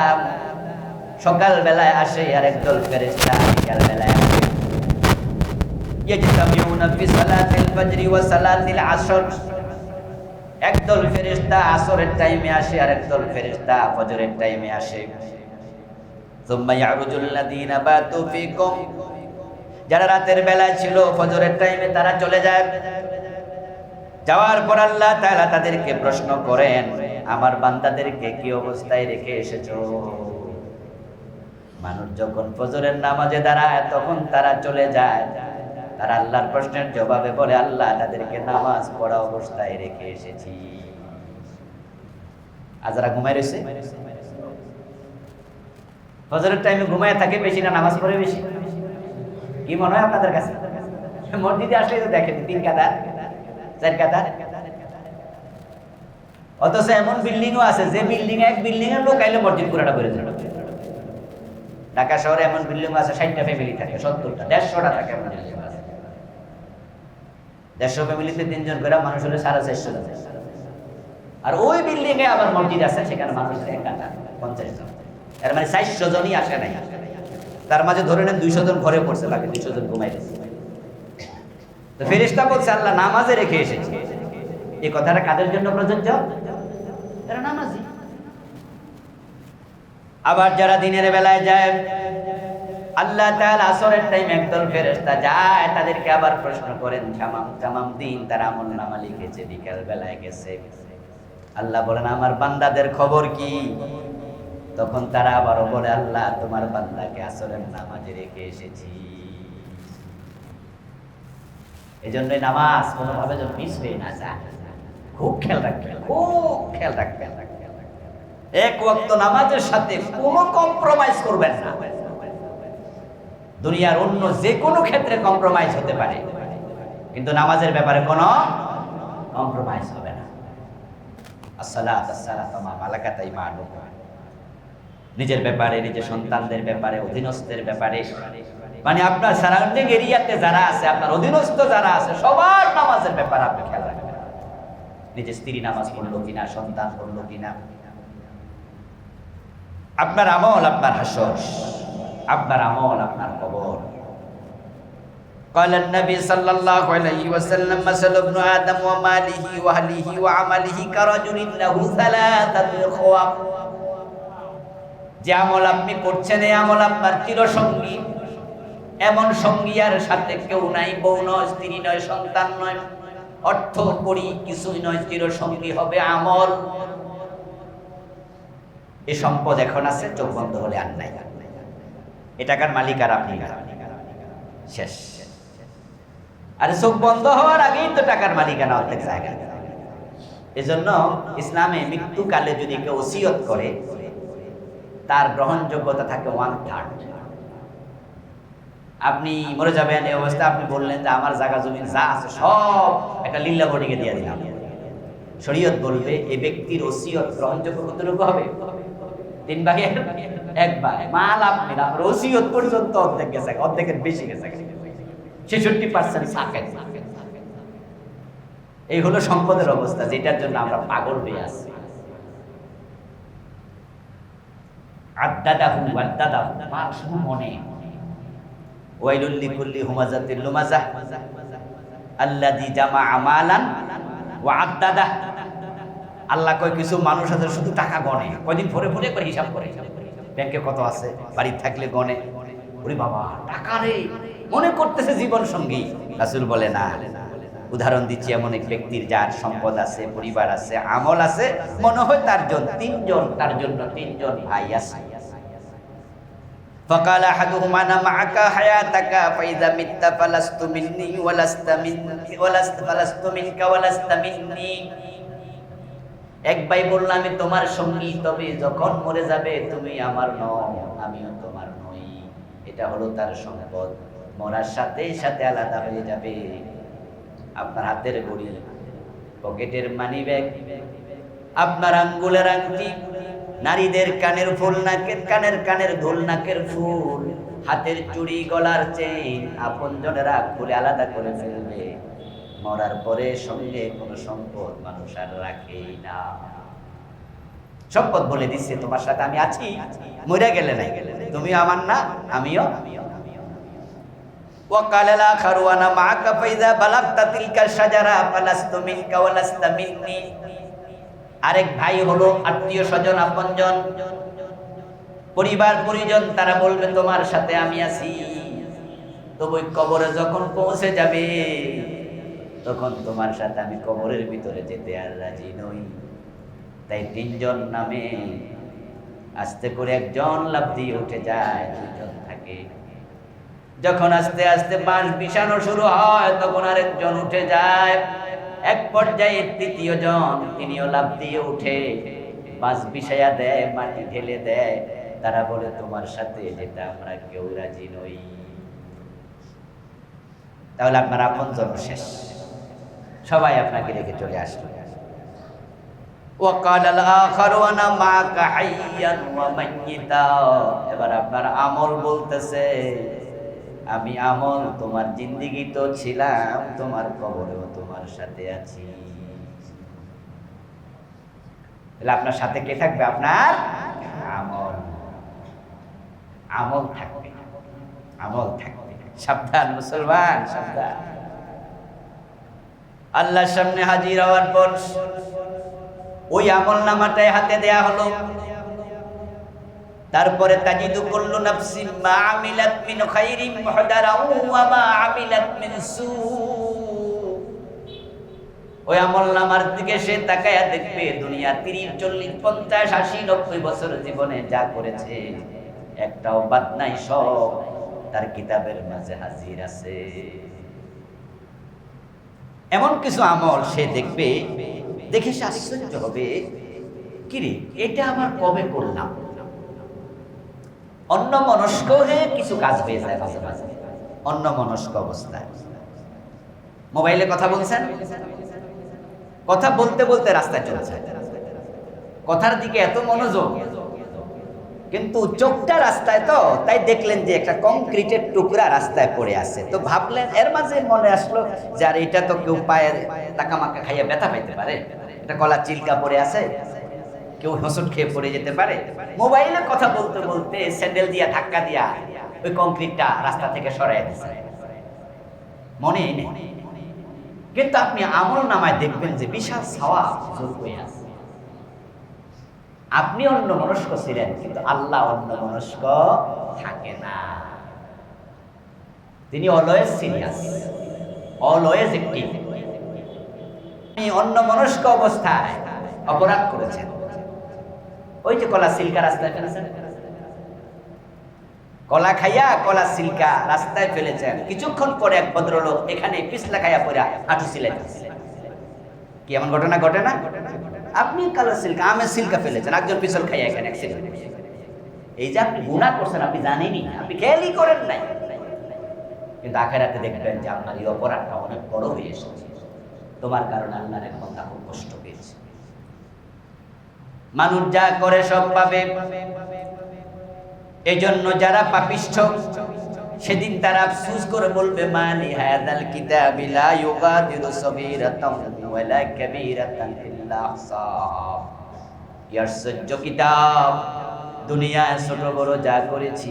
সকাল বেলায় আসে, আর একদল ফেরেশতা বিকাল বেলায় আসে। ইয়াজতামিউনা ফি সালাতিল ফাজরি ওয়া সালাতিল আসর, একদল ফেরেশতা আসরের টাইমে আসে, আর একদল ফেরেশতা ফজরের টাইমে আসে। সুম্মা ইয়ারুজুল লাযিনা বাতু ফীকুম, যারা রাতের বেলায় ছিল ফজরের টাইমে তারা চলে যায়। যাওয়ার পর আল্লাহ তাআলা তাদেরকে প্রশ্ন করেন, আমার বান্দাদেরকে কি অবস্থায় রেখে এসেছো? মানুষ যখন ফজরের নামাজে দাঁড়ায় তখন তারা চলে যায়। তারা আল্লাহর প্রশ্নের জবাবে বলে, আল্লাহ তাদেরকে নামাজ পড়া অবস্থায় রেখে এসেছি। আর যারা ঘুমায় রয়েছে, ফজরের টাইমে ঘুমায় থাকে বেশি না নামাজ পড়ে বেশি? কি মনে হয় আপনাদের কাছে? মসজিদে আসলে তো দেখেন 3 কাতার 4 কাতার। অথচ এমন বিল্ডিংও আছে যে বিল্ডিং এক বিল্ডিং এর লোক আইলে মসজিদ পুরাটা ভরে যাবে। ঢাকা শহরে এমন বিল্ডিং আছে 60টা ফ্যামিলি থাকে, 70টা 150টা থাকে এমন বিল্ডিং আছে। 150 ফ্যামিলিতে 3 জন করে মানুষ হলে 450 জন। আর ওই বিল্ডিং এ আবার মসজিদ আছে, সেখানে মানুষ 1 কাতার 50 জন। এর মানে 400 জনই আসে নাই। তার মাঝে ধরে নেন 200 জন ঘরে পড়ছে, বাকি 200 জন ঘুমাই গেছে। তো ফেরেশতা বলছে আল্লাহ নামাজে রেখে এসেছে। এই কথাটা কাদের জন্য প্রযোজ্য? যারা নামাজি। আবার যারা দিনের বেলায় যায়, আল্লাহ তাআলা আসরের টাইম একদল ফেরেশতা যায়, তাদেরকে আবার প্রশ্ন করেন তামাম দিন তারা আমলনামা লিখেছে, বিকাল বেলায় গেছে। আল্লাহ বলেন আমার বান্দাদের খবর কি? তখন তারা আবারও বলে আল্লাহ তোমার বান্দাকে আসরের নামাজে রেখে এসেছি। এজন্যই নামাজ কোনোভাবে যেন মিস হয়ে না যায়, খুব খেয়াল রাখবেন, খুব খেয়াল রাখবেন। এক ওয়াক্ত নামাজের সাথে কোনো কম্প্রোমাইজ করবেন না। দুনিয়ার অন্য যে কোনো ক্ষেত্রে কম্প্রোমাইজ হতে পারে, কিন্তু নামাজের ব্যাপারে কোনো কম্প্রোমাইজ হবে না। আসসালাতু আসসালাতু মা মালাকাত আইমানুকুম। নিজের ব্যাপারে, নিজের সন্তানদের ব্যাপারে, অধীনস্থদের ব্যাপারে, মানে আপনার সারাউন্ডিং এরিয়াতে যারা আছে, আপনার অধীনস্থ যারা আছে, সবার নামাজের ব্যাপারে আপনি খেয়াল রাখবেন। নিজের স্ত্রী নামাজ পড়লো কিনা, সন্তান পড়লো কিনা, আপনার আমল আপনার হাসর, আপনার আমল আপনার কবর। قال النبي صلى الله عليه وسلم مثل ابن آدم وماله وأهله وعمله كرجل له 3 إخوة। যে আমল আপনি করছেন এই আমল আপনার চিরসঙ্গী। এমন সঙ্গী আর সাথে কেউ নাই, বউ নয়, স্ত্রী নয়, সন্তান নয়, অর্থ করি কিছুই নয়, চিরসঙ্গী হবে আমল। এই সম্পদ এখন আছে, চোখ বন্ধ হলে আর নাই। এ টাকার মালিক আর আপনি শেষ। আর চোখ বন্ধ হওয়ার আগেই তো টাকার মালিকানা অর্ধেক জায়গা। এজন্য ইসলামে মৃত্যুকালে যদি কেউ ওসিয়ত করে তার গ্রহণযোগ্যতা থাকে 1/3। আপনি মরে যাবেন, এই অবস্থায় আপনি বললেন যে আমার জায়গা জমি যা আছে সব একটা লিল্লা বডিকে দিয়ে দিলাম, শরীয়ত বলবে এই ব্যক্তির ওসিয়ত গ্রহণযোগ্য কতটুকু হবে? 3/1 মাল আপনি না, ওসিয়ত পর্যন্ত অর্ধেক গেছে, অর্ধেকের বেশি গেছে, 66% সাকেত। এই হলো সম্পদের অবস্থা, যেটার জন্য আমরা পাগল হয়ে আছি। আদাদাহু আদাদাহু, মাল শুধু মনে। ওয়াইলুল লিকুল্লি হুমাযাতিল লুমাযাহ আল্লাযী জামাআ মালান ওয়া আদাদাহ। আল্লাহ কয় কিছু মানুষ আছে শুধু টাকা গনে, কয়দিন ভরে ভরে করে হিসাব করে, ব্যাংকে কত আছে, বাড়ি থাকলে গনে। ওরে বাবা টাকা রে, মনে করতেছে জীবন সঙ্গী। রাসূল বলে না, উদাহরণ দিচ্ছি এমন এক ব্যক্তির যার সম্পদ আছে, পরিবার আছে, আমল আছে, মনে হয় তার জন্য তিনজন ভাই আছে। فقال احدهما انا معك حياتك فاذا مت فلست مني ولست منك ولست مني। এক ভাই বলল আমি তোমার সঙ্গী, তবে যখন মরে যাবে তুমি আমার নও, আমিও তোমার নই। এটা হলো তার সম্পদ, মরার সাথে সাথে আলাদা হয়ে যাবে। আপনার হাতের ঘড়ি, পকেটের মানি ব্যাগ, আপনার আঙ্গুলের আংটি, নারীদের কানের ফুল, কানের দুল, নাকের ফুল, হাতের চুড়ি, গলার চেইন আপনজনেরা খুলে আলাদা করে ফেলবে। মরার পরে সঙ্গে কোনো সম্পদ মানুষ আর রাখেই না। সম্পদ বলে দিচ্ছে তোমার সাথে আমি আছি, মরে গেলে নাই, তুমি আমার না, আমিও। وقال الآخر أنا معك فإذا بلغت تلك الشجرة فلست منك ولست مني। আরেক ভাই হলো আত্মীয় স্বজন, আপনজন, পরিবার পরিজন, তারা বলবে তোমার সাথে আমি আছি, তবে কবরে যখন পৌঁছে যাবে তখন তোমার সাথে আমি কবরের ভিতরে যেতে আর রাজি নই। তাই 3 জন নামে আস্তে করে একজন লাফ দিয়ে উঠে যায়, 2 জন থাকে। যখন আস্তে আস্তে বাঁশ বিছানো শুরু হয় তখন আরেকজন উঠে যায়। এক পর্যায়ে 3য় জন, তিনিও লাফ দিয়ে উঠে বাঁশ বিছায়া দেয়, মাটি ঢেলে দেয়, তারা বলে তোমার সাথে যেটা আমরা কেউ রাজি নই। তাহলে আপনার আপনজন শেষ, সবাই আপনাকে রেখে চলে আসলো। وقال الآخر أنا معك حيا وميتا, এবার আপনার আমল বলতেছে আমি আমল তোমার জিন্দেগি তো ছিলাম, তোমার কবরেও তোমার সাথে আছি। তাহলে আপনার সাথে কে থাকবে? আপনার আমল। আমল থাকবে, আমল থাকবে। সাবধান মুসলমান, সাবধান। আল্লাহর সামনে হাজির হওয়ার পর ওই আমল নামাটাই হাতে দেয়া হলো। তারপরে তাজিদু কুল্লু নাফসিন মা আমিলাত মিন খাইরিন মুহদারাও ওয়া মা আমিলাত মিন সু। ওই আমল নামার দিকে সে তাকায়া দেখবে দুনিয়া 30 40 50 80 90 বছর জীবনে যা করেছে একটাও বাদ নাই, সব তার কিতাবের মাঝে হাজির আছে। এমন কিছু আমল সে দেখবে, দেখে সে আশ্চর্য হবে, কিরে এটা আমার কবে করলাম। অন্যমনস্ক হয়ে কিছু কাজ হয়ে যায় মাঝে মাঝে, অন্যমনস্ক অবস্থায়। মোবাইলে কথা বলছেন, কথা বলতে বলতে রাস্তায় চলছে, কথার দিকে এত মনোযোগ, কিন্তু চোখটা রাস্তায়, তো তাই দেখলেন যে একটা কংক্রিটের টুকরা রাস্তায় পড়ে আছে। তো ভাবলেন, এর মাঝে মনে আসলো যে আর এটা তো কেউ পায়ে টাকামাকা খাইয়া ব্যথা পাইতে পারে, এটা কলা চিলকা পড়ে আছে, কেউ হোঁচট খেয়ে পড়ে যেতে পারে। মোবাইলে কথা বলতে বলতে স্যান্ডেল দিয়া ধাক্কা দিয়া ওই কংক্রিটটা রাস্তা থেকে সরাই দিচ্ছে, মনেই নেই। কিন্তু আপনি আমল নামায় দেখবেন যে বিশাল সওয়াব যোগ হয়ে আছে। আপনি অন্যমনস্ক ছিলেন, কিন্তু আল্লাহ অন্যমনস্ক থাকে না। তিনি অলওয়েজ সিরিয়াস, অলওয়েজ অ্যাক্টিভ। আপনি অন্যমনস্ক অবস্থায় অপরাধ করেছেন, ওই যে কলা সিলকা রাস্তায় ফেলেছেন, কলা খাইয়া কলা সিলকা রাস্তায় ফেলেছেন। কিছুক্ষণ পরে এক ভদ্রলোক এখানে পিছলা খাইয়া পড়া হাঁটু সিলাইতেছে। কি এমন ঘটনা ঘটে না? আপনি কালো সিল্কা, আমের সিল্কা ফেলেছেন, একজন পিছল খাইয়া এখানে অ্যাক্সিডেন্ট হয়েছে। এই যে আপনি গুনাহ করছেন, আপনি জানেনই না, আপনি খেয়ালই করেন নাই। কিন্তু আখিরাতে দেখবেন যে আপনার এই অপরাধটা অনেক বড় হয়ে এসেছে, তোমার কারণে আল্লাহর এক বান্দা খুব কষ্ট পেয়েছে। মানুষ যা করে সব পাবে, এই জন্য যারা পাপিষ্ঠ সেদিন তারা আফসোস করে বলবে মালি হাযাল কিতাবি লা ইউগাদিরু সগীরাতান ওয়ালা কাবীরাতান ইল্লা আহসাহা। কি আশ্চর্য কিতাব, দুনিয়ায় ছোট বড় যা করেছি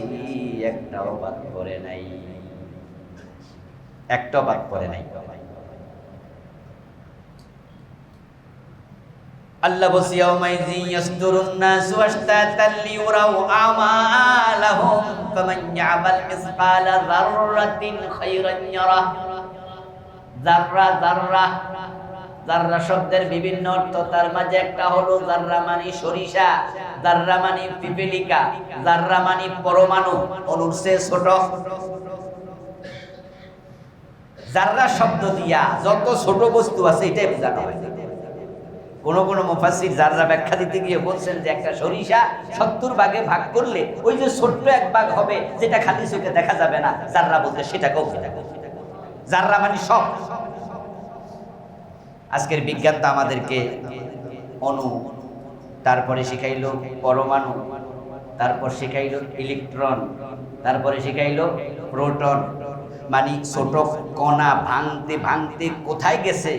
একটাও বাদ পড়ে নাই, একটাও বাদ পড়ে নাই। আল্লাহ বলছে ইয়াউমাইযিন ইয়াসদুরুন নাসু আশতাতান লিউরাউ আমালাহুম ফামান ইয়ামাল মিসকালা যাররাতিন খায়রান ইয়ারা। যাররা, যাররা, যাররা শব্দের বিভিন্ন অর্থ, তার মাঝে একটা হলো যাররা মানে সরিষা, যাররা মানে পিপীলিকা, যাররা মানে পরমাণু, অণুর চেয়ে ছোট। যাররা শব্দ দিয়া যত ছোট বস্তু আছে এটাই বোঝানো হয়। কোন কোন মুফাসসির যাররা ব্যাখ্যা দিতে গিয়ে বলছেন যে একটা সরিষা 70 ভাগে ভাগ করলে ওই যে ছোট্ট এক ভাগ হবে যেটা খালি চোখে দেখা যাবে না, যাররা বলতে সেটাকেও বোঝায়। যাররা মানে সব। আজকের বিজ্ঞান তো আমাদেরকে অণু, তারপরে শিখাইলো পরমাণু, তারপর শিখাইলো ইলেকট্রন, তারপরে শিখাইলো প্রোটন, মানে ছোট কণা ভাঙতে ভাঙতে কোথায় গেছে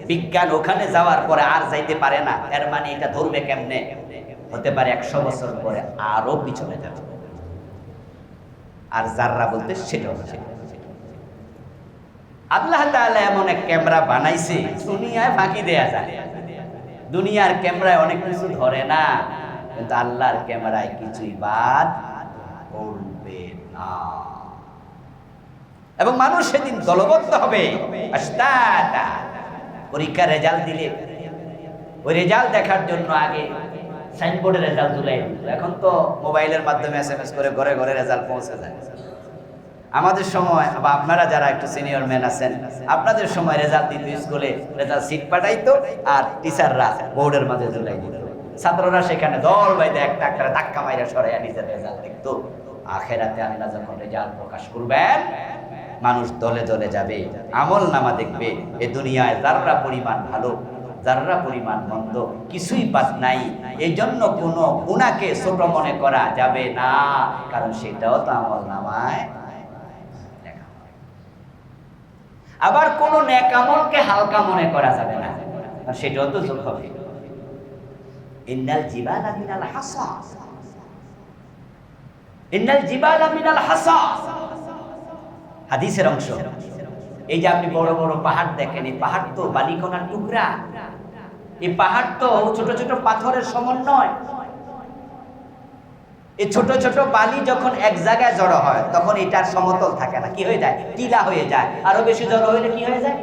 বিজ্ঞান, ওখানে যাওয়ার পরে আর যাইতে পারে না। এর মানে এটা ধরবে কেমনে? হতে পারে 100 বছর পরে আরো পিছনে যাবে। আর যাররা বলতে সেটাও আল্লাহ তাআলা এমন এক ক্যামেরা বানাইছে দুনিয়ায় ফাঁকি দেয়া যায়। দুনিয়ার ক্যামেরায় অনেক কিছু ধরে না, কিন্তু আল্লাহর ক্যামেরায় কিছুই বাদ পড়বে না। এবং মানুষ সেদিন দলবদ্ধ হবে। আশতাতা, পরীক্ষার রেজাল্ট দিলে ওই রেজাল্ট দেখার জন্য আগে সাইনবোর্ডে রেজাল্ট ঝুলাই দিত, এখন তো মোবাইলের মাধ্যমে SMS করে ঘরে ঘরে রেজাল্ট পৌঁছে যায়। আমাদের সময় বা আপনারা যারা একটু সিনিয়র ম্যান আছেন, আপনাদের সময় রেজাল্ট দিত স্কুলে, রেজাল্ট সিট পাঠাইতো আর টিচাররা বোর্ডের মাঝে ঝুলাই দিত ছাত্ররা সেখানে দল বাইদে একটা করে ধাক্কা মাইরা সরাইয়া নিজের রেজাল্ট দেখতো। আখেরাতে আল্লাহ যখন রেজাল্ট প্রকাশ করবেন, মানুষ দলে দলে যাবে, আমল নামা দেখবে। এ দুনিয়ায় যাররা পরিমাণ ভালো, যাররা পরিমাণ মন্দ, কিছুই বাদ নাই। এই জন্য কোনো গুনাহকে ছোট মনে করা যাবে না, কারণ সেটাও তো আমল নামায়। আবার কোন নেক আমলকে হালকা মনে করা যাবে না, কারণ সেটাও তো যোগ হবে। ইন্নাল জিবালা মিনাল হাসা, ইন্নাল জিবালা মিনাল হাসা, হাদিসের অংশ। এই যে আপনি বড় বড় পাহাড় দেখেন, এই পাহাড় তো বালিকণার টুকরা। এই পাহাড় তো ছোট ছোট পাথরের সমন্বয়। এই ছোট ছোট বালি যখন এক জায়গায় জড়ো হয়, তখন এটার সমতল থাকে না, কি হয়ে যায়? টিলা হয়ে যায়। আরো বেশি জড়ো হইলে কি হয়ে যায়?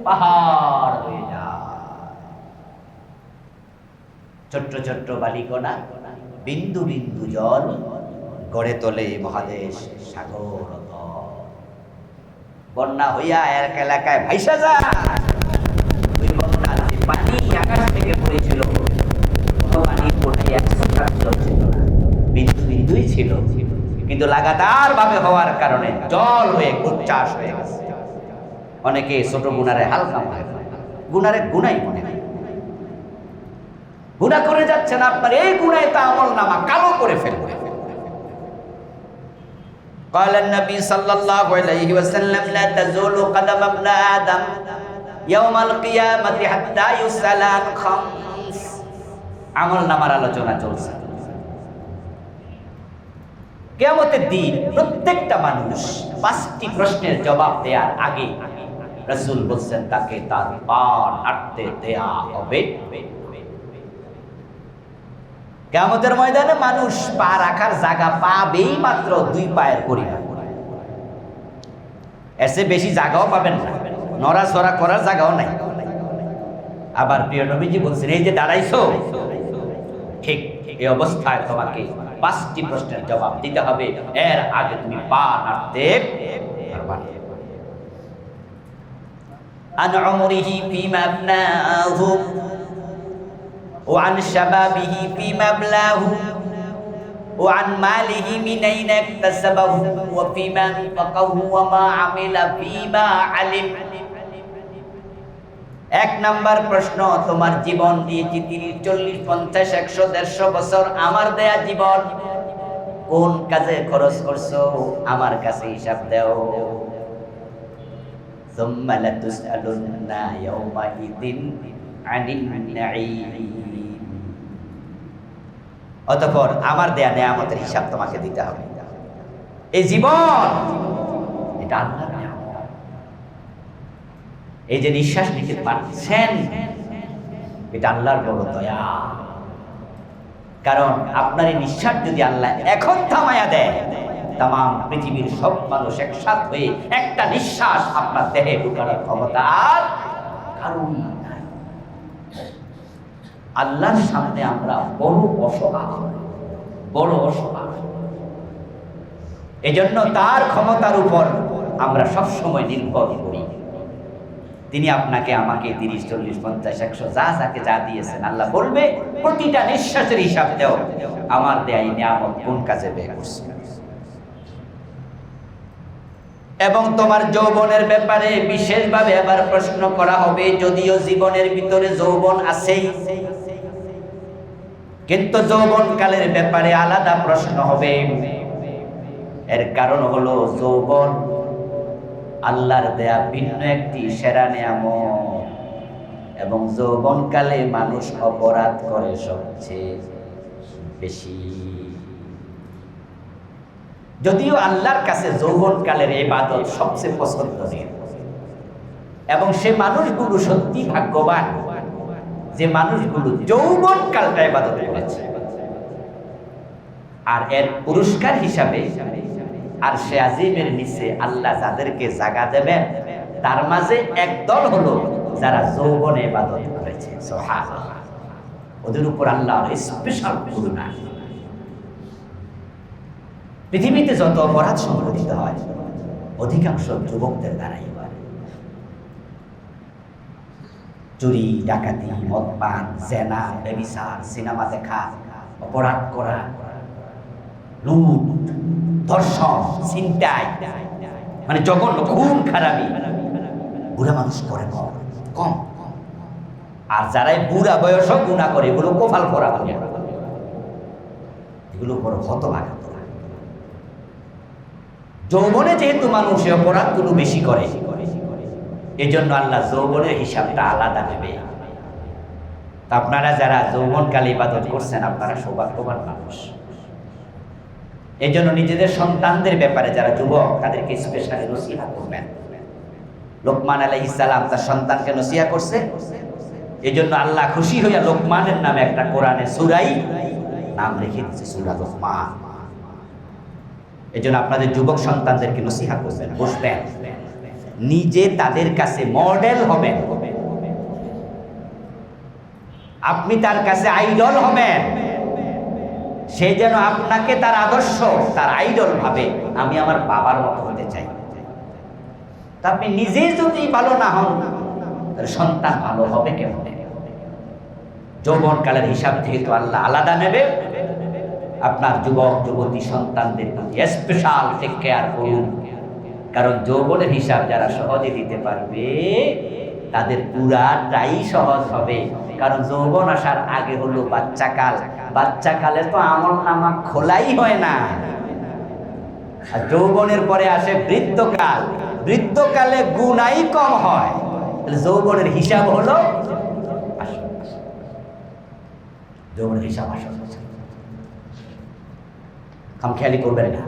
পাহাড় হয়ে যায়। ছোট্ট ছোট্ট বালিকণা, বিন্দু বিন্দু জল গড়ে তোলে মহাদেশ সাগর। বন্যা হইয়া এক এলাকায় ভাইসা যায়। ওই বন্যার যে পানি আকাশ থেকে পড়েছিল, পানি পড়ে 100 ছিল না, বিন্দু বিন্দুই ছিল, কিন্তু লাগাতার ভাবে হওয়ার কারণে জল হয়ে উচ্ছ্বাস হয়ে গেছে। অনেকে ছোট গুনারে হালকা মনে করে, গুনারে গুনাই মনে হয়। গুনাহ করে যাচ্ছেন, আপনার এই গুনাহ তা আমল নামা কালো করে ফেলবে। قال النبي صلى الله عليه وسلم لا تزول قدم ابن آدم يوم القيامة حتى يسأل عن خمس। আমল নামার আলোচনা চলছে। কিয়ামতের দিন প্রত্যেকটা মানুষ 5টি প্রশ্নের জবাব দেওয়ার আগে রাসূল বলেন তাকে তার পা হাঁটতে দেয়া হবে। কিয়ামতের ময়দানে মানুষ পা রাখার জায়গা পাবেই মাত্র 2 পায়ের পরিমাণ, এসে বেশি জায়গাও পাবেন না, নড়াচড়া করার জায়গাও নাই। আবার প্রিয় নবীজি বলছেন, এই যে দাঁড়াইছো, ঠিক এই অবস্থায় তোমাকে 5টি প্রশ্নের জবাব দিতে হবে, এর আগে তুমি পা নাড়তে পারবা না। আন উমরিহি ফিমা আবনাহু وعن شبابه فيما أبلاه وعن ماله من أين اكتسبه وفيما أنفقه وما عمل فيما علم। 1 নাম্বার প্রশ্ন, তোমার জীবন দিয়েছি 30, 40, 50, 100, 150 বছর, আমার দেয়া জীবন কোন কাজে খরচ করছো, আমার কাছে হিসাব দাও। ثم لتسألن يومئذ عن النعيم। অতঃপর আমার দেয়া নেয়ামতের হিসাব তোমাকে দিতে হবে। এই জীবন এটা আল্লাহর নেয়ামত। এই যে নিঃশ্বাস নিতে পারছেন, এটা আল্লাহর বড় দয়া। কারণ আপনার এই নিঃশ্বাস যদি আল্লাহ এখন থামায়া দেয়, তাম পৃথিবীর সব মানুষ একসাথ হয়ে একটা নিঃশ্বাস আপনার দেহে ঢুকানোর ক্ষমতা আর কারণ নাই। আল্লাহর সামনে আমরা বড় অসহায়, বড় অসহায়। এজন্য তার ক্ষমতার উপর আমরা সব সময় নির্ভর করি। তিনি আপনাকে আমাকে 30, 40, 50, 100 যা যাকে যা দিয়েছেন, আল্লাহ বলবে প্রতিটা নিঃশ্বাসের হিসাব দাও, আমার দেয়া এই নিয়ামত কোন কাজে ব্যয় করছে। এবং তোমার যৌবনের ব্যাপারে বিশেষভাবে আবার প্রশ্ন করা হবে। যদিও জীবনের ভিতরে যৌবন আছেই, কিন্তু যৌবন কালের ব্যাপারে আলাদা প্রশ্ন হবে। এর কারণ হলো যৌবন আল্লাহর দেয়া ভিন্ন একটি সেরা নিয়ামত, এবং যৌবন কালে মানুষ অপরাধ করে সবচেয়ে বেশি। যদিও আল্লাহর কাছে যৌবন কালের ইবাদত সবচেয়ে পছন্দনীয়, এবং সে মানুষগুলো সত্যি ভাগ্যবান যে মানুষগুলো যৌবন কালটা ইবাদত করেছে। আর এর পুরস্কার হিসাবে আরশে আজিমের নিচে আল্লাহ যাদেরকে জায়গা দেবেন, তার মাঝে একদল হলো যারা যৌবনে ইবাদত করেছে। সুবহানাল্লাহ, ওদের উপর আল্লাহর স্পেশাল করুণা। পৃথিবীতে যত অপরাধ সংঘটিত হয়, অধিকাংশ যুবকদের দ্বারাই হয়। চুরি, ডাকাতি, মদ পান, জেনা, ব্যভিচার, সিনেমা দেখা, অপরাধ করা, লুট, ধর্ষণ, ছিনতাই, মানে জঘন্য, খুন খারাপি বুড়া মানুষ করে কম। আর যারাই বুড়া বয়স গুণা করে এগুলো কোফাল করা বলে, এগুলো বড় হতভাগা। যৌবনে যেহেতু মানুষ অপরাধগুলো বেশি করে, এই জন্য আল্লাহ যৌবনের হিসাবটা আলাদা নেবে। আপনারা যারা যৌবনকালে ইবাদত করছেন আপনারা সৌভাগ্যবান মানুষ। এই জন্য নিজেদের সন্তানদের ব্যাপারে যারা যুবক তাদেরকে স্পেশালি নসিহত করবেন। লোকমান আলাইহিস সালাম তার সন্তানকে নসিহত করছে, এই জন্য আল্লাহ খুশি হইয়া লোকমানের নামে একটা কোরআনে সূরাই নাম রেখে দিয়েছে, সূরা লোকমান। এই জন্য আপনাদের যুবক সন্তানদেরকে নসিহত করবেন, বসবেন, নিজে তাদের কাছে মডেল হবেন, আপনি তার কাছে আইডল হবেন। সে যেন আপনাকে তার আদর্শ, তার আইডল ভাবে, আমি আমার বাবার মতো হতে চাই। তা আপনি নিজেই যদি ভালো না হন তাহলে সন্তান ভালো হবে কেমন? যৌবনকালের হিসাব যেহেতু আল্লাহ আলাদা নেবে, আপনার যুবক যুবতী সন্তানদের প্রতি স্পেশাল টেক কেয়ার করুন। কারণ যৌবনের হিসাব যারা সহজে দিতে পারবে তাদের পুরাটাই সহজ হবে। কারণ যৌবন আসার আগে হলো বাচ্চাকাল, বাচ্চাকালে তো আমলনামা খোলাই হয় না। আর যৌবনের পরে আসে বৃদ্ধকাল, বৃদ্ধকালে গুনাই কম হয়। তাহলে যৌবনের হিসাব হলো যৌবনের হিসাব আসল। খামখেয়ালি করবেন না,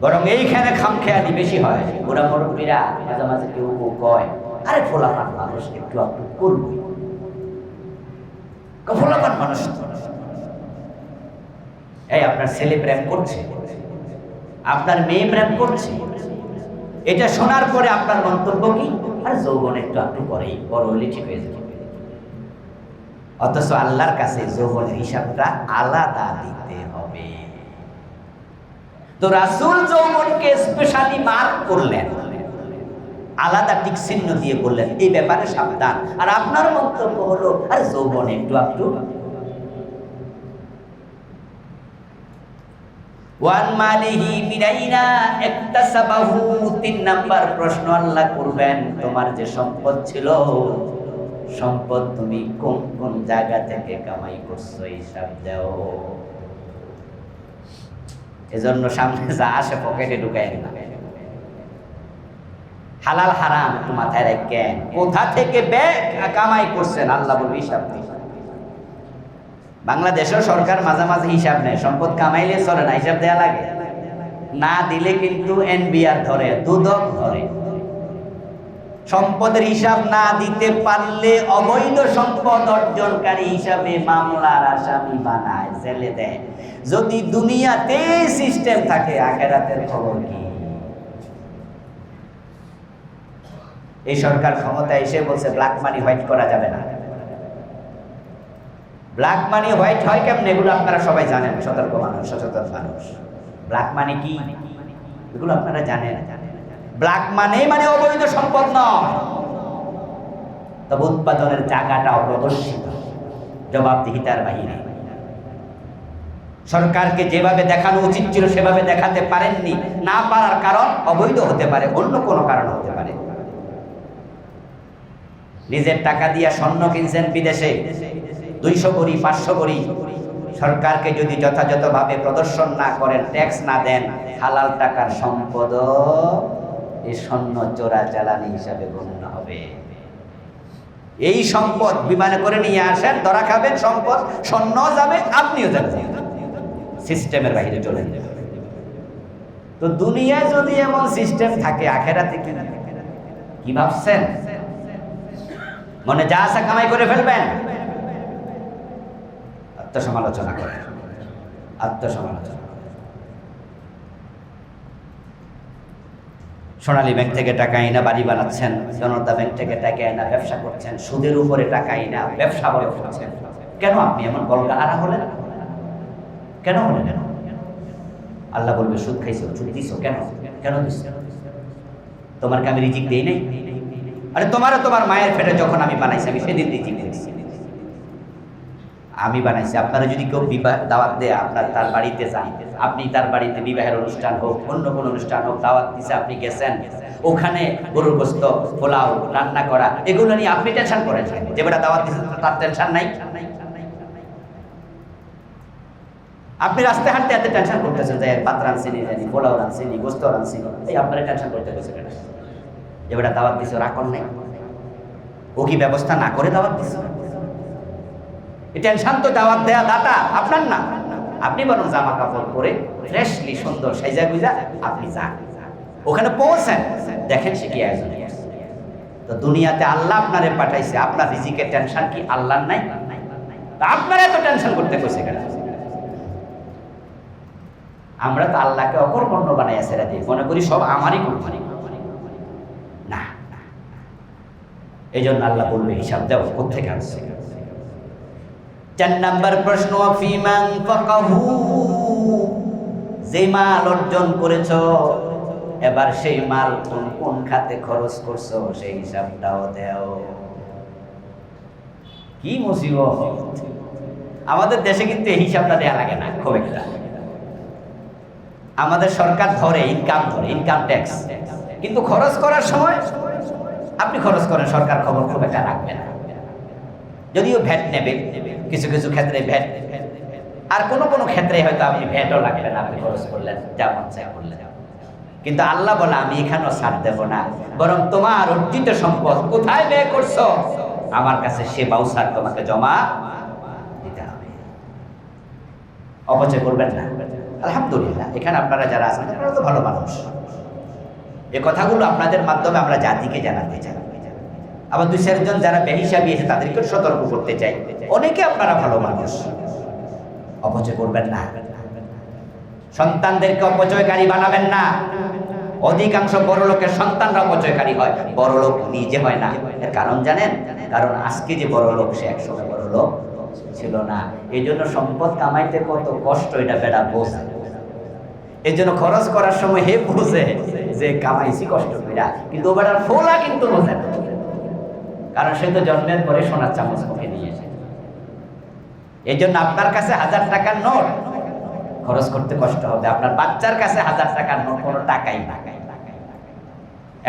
বরং এইখানে খামখেয়ালি বেশি হয়। বুড়া মুরব্বীরা মাঝে মাঝে কেউ কয়, আরে ফোলাপান মানুষ একটু একটু করবই, ফোলাপান মানুষ। এই আপনার ছেলে প্রেম করছে, আপনার মেয়ে প্রেম করছে, এটা শোনার পরে আপনার মন্তব্য কি? আরে যৌবন একটু একটু করেই, বড় হলে ঠিক হয়ে যাবে। অথচ আল্লাহর কাছে যৌবনের হিসাবটা আলাদা দিতে হবে। তো রাসূল যৌবনকে স্পেশালি মার্ক করলেন, আলাদা টিক চিহ্ন দিয়ে বললেন এই ব্যাপারে সাবধান। আর আপনার মন্তব্য হলো আরে যৌবন একটু একটু। ওয়ান মালিহি মিনাইনা ইকতাসাবাহু, 3 নাম্বার প্রশ্ন আল্লাহ করবেন, তোমার যে সম্পদ ছিল, সম্পদ তুমি কোন কোন জায়গা থেকে কামাই করছো হিসাব দাও। এজন্য সামনে যা আসে পকেটে ঢুকায় না, হালাল হারাম একটু মাথায় রাখেন। কোথা থেকে কামাই করছেন আল্লাহ বলবে হিসাব নেই। বাংলাদেশের সরকার মাঝে মাঝে হিসাব নেয়, সম্পদ কামাইলে চলে না, হিসাব দেয়া লাগে। না দিলে কিন্তু এনবিআর ধরে, দুদক ধরে। সম্পদের হিসাব না দিতে পারলে অবৈধ সম্পদ অর্জনকারী হিসাবে মামলার আসামি বানায়, জেলে দেয়। যদি দুনিয়াতে সিস্টেম থাকে, আখিরাতের খবর কি? এই সরকার ক্ষমতা এসে বলছে ব্ল্যাক মানি হোয়াইট করা যাবে না। ব্ল্যাক মানি হোয়াইট হয় কেমন এগুলো আপনারা সবাই জানেন, সতর্ক মানুষ, সচেতন মানুষ। ব্ল্যাক মানি কি এগুলো আপনারা জানেন। ব্ল্যাক মানি মানে অবৈধ সম্পদ নয়, তবে উৎপাদনের জায়গাটা অপ্রদর্শিত, জবাবদিহিতার বাহিরে। সরকারকে যেভাবে দেখানো উচিত ছিল সেভাবে দেখাতে পারেননি। না পারার কারণ অবৈধ হতে পারে, অন্য কোনো কারণ হতে পারে। নিজের টাকা দিয়ে স্বর্ণ কিনছেন বিদেশে 200 কোটি 500 কোটি, সরকারকে যদি যথাযথভাবে প্রদর্শন না করেন, ট্যাক্স না দেন, হালাল টাকার সম্পদ এই স্বর্ণ চোরাচালানি হিসাবে গণ্য হবে। এই সম্পদ বিমানে করে নিয়ে আসেন, ধরা খাবেন, সম্পদ স্বর্ণ যাবে, আপনিও যাবেন, সিস্টেমের বাইরে চলে যাবে। তো দুনিয়ায় যদি এমন সিস্টেম থাকে, আখেরাতে কি ভাবছেন? মনে যা আসা কামাই করে ফেলবেন। আত্মসমালোচনা করেন, আত্মসমালোচনা। সোনালী ব্যাংক থেকে টাকা আইনা বাড়ি বানাচ্ছেন, জনতা ব্যাংক থেকে টাকা আইনা ব্যবসা করছেন, সুদের উপরে টাকা আইনা ব্যবসা বলে করছেন। কেন আপনি এমন বলগাহারা হলেন? কেন হলেন? আল্লাহ বলবে সুদ খাইছো, সুদ দিছো, কেন কেন দিছো? তোমার কি আমি রিজিক দেই নাই? আরে তোমার মায়ের পেটে যখন আমি বানাইছি আমি সেদিন দিয়ে চিনে দিচ্ছি, আমি বানাইছি। আপনারা যদি কেউ বিবাহ দাওয়াত দেয়, আপনার তার বাড়িতে যান, আপনি তার বাড়িতে বিবাহের অনুষ্ঠান হোক, অন্য কোনো অনুষ্ঠান হোক, দাওয়াত দিছে, আপনি গেছেন, ওখানে গরুর গোশত, পোলাও রান্না করা, এগুলো নিয়ে আপনি টেনশন করেন, যে বেটা দাওয়াত দিছে তার টেনশন নাই। আপনি রাস্তায় হাঁটতে হাঁটতে টেনশন করতেছেন যে ভাত রাঁধছিনি, জানি পোলাও রাঁধছিনি, গোশত রাঁধছিনি, এই আপনারা টেনশন করতে গেছেন যে বেটা দাওয়াত দিছে, ওরা কর নাই, ও কি ব্যবস্থা না করে দাওয়াত দিছে? টেনশন তো দাওয়াত দেয়া দাতা আপনার না, আপনি বরং জামা কাপড় পরে ফ্রেশলি সুন্দর সাইজা গুজা আপনি যান, ওখানে পৌঁছেন, দেখেন সে কি আয়োজন। তো দুনিয়াতে আল্লাহ আপনারে পাঠাইছে, আপনার রিজিকের টেনশন কি আল্লাহর নাই? আপনারা এত টেনশন করতে কইছে কেন? আমরা তো আল্লাহকে অকর্মণ্য বানাইয়া ছেড়ে দিই, মনে করি সব আমারই কোম্পানি। না, এই জন্য আল্লাহ বলবে হিসাব দেও কোথেকে আসছে। 4 নাম্বার প্রশ্ন, ফিমান ফাকাহু, যে মাল অর্জন করেছো এবার সেই মাল কোন খাতে খরচ করছো সেই হিসাবটাও দেও। কি মুসিবত! আমাদের দেশে কিন্তু এই হিসাবটা দেয়া লাগে না খুব একটা। আমাদের সরকার ধরে ইনকাম ট্যাক্স, কিন্তু খরচ করার সময় আপনি খরচ করেন, সরকার খবর খুব একটা রাখবে না। যদিও ভ্যাট নেবে, কিছু কিছু ক্ষেত্রে ভ্যাট, আর কোনো ক্ষেত্রে হয়তো আপনি ভ্যাটও লাগবে না, আপনি খরচ করলেন, যেমন চাই করলেন। কিন্তু আল্লাহ বলে আমি এখানেও ছাড় দেব না, বরং তোমার অর্জিত সম্পদ কোথায় ব্যয় করছো আমার কাছে সে বাউসার তোমাকে জমা দিতে হবে, অপচয় করবেন না। আলহামদুলিল্লাহ, এখানে আপনারা যারা আছেন আপনারা তো ভালো মানুষ, এই কথাগুলো আপনাদের মাধ্যমে আমরা জাতিকে জানাতে চাই। আবার 2-4 জন যারা বেহিসাবি এসে তাদেরকে সতর্ক করতে চাই, অনেকে আপনারা ভালো মানুষ, অপচয় করবেন না, সন্তানদেরকে অপচয়কারী বানাবেন না। অধিকাংশ বড় লোকের সন্তানরা অপচয়কারী হয়, বড় লোক নিজে হয় না। এর কারণ জানেন? কারণ আজকে যে বড় লোক সে একসময় বড় লোক ছিল না। এই জন্য সম্পদ কামাইতে কত কষ্ট এটা বেড়া বোঝে, এই জন্য খরচ করার সময় হে বোঝে যে কামাইছি কষ্ট কইরা, কিন্তু ও বেটার ফোলা কিন্তু বোঝে না, কারণ সে তো জন্মের পরে সোনার চামচ মুখে নিয়েছে। এই জন্য আপনার কাছে 1000 টাকার নোট খরচ করতে কষ্ট হবে, আপনার বাচ্চার কাছে 1000 টাকার নোট কোনো টাকাই না।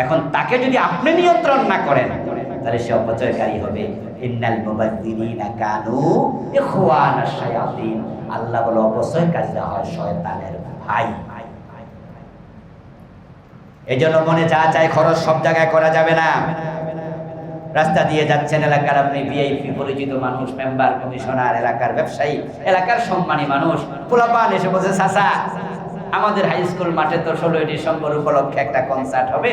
এখন তাকে যদি আপনি নিয়ন্ত্রণ না করেন তাহলে সে অপচয়কারী হবে। ইন্নাল মুবাযযিরিনা কানু ইখওয়ানাশ শায়াতিন, আল্লাহ বলে অপচয়কারীরা হয় শয়তানের ভাই। এই জন্য মনে যা চাই খরচ সব জায়গায় করা যাবে না। রাস্তা দিয়ে যাচ্ছেন, এলাকার আপনি ভিআইপি পরিচিত মানুষ, মেম্বার, কমিশনার, এলাকার ব্যবসায়ী, এলাকার সম্মানী মানুষ, পোলাপান এসে বলছে চাচা আমাদের হাই স্কুল মাঠে তো 16ই ডিসেম্বর উপলক্ষে একটা কনসার্ট হবে,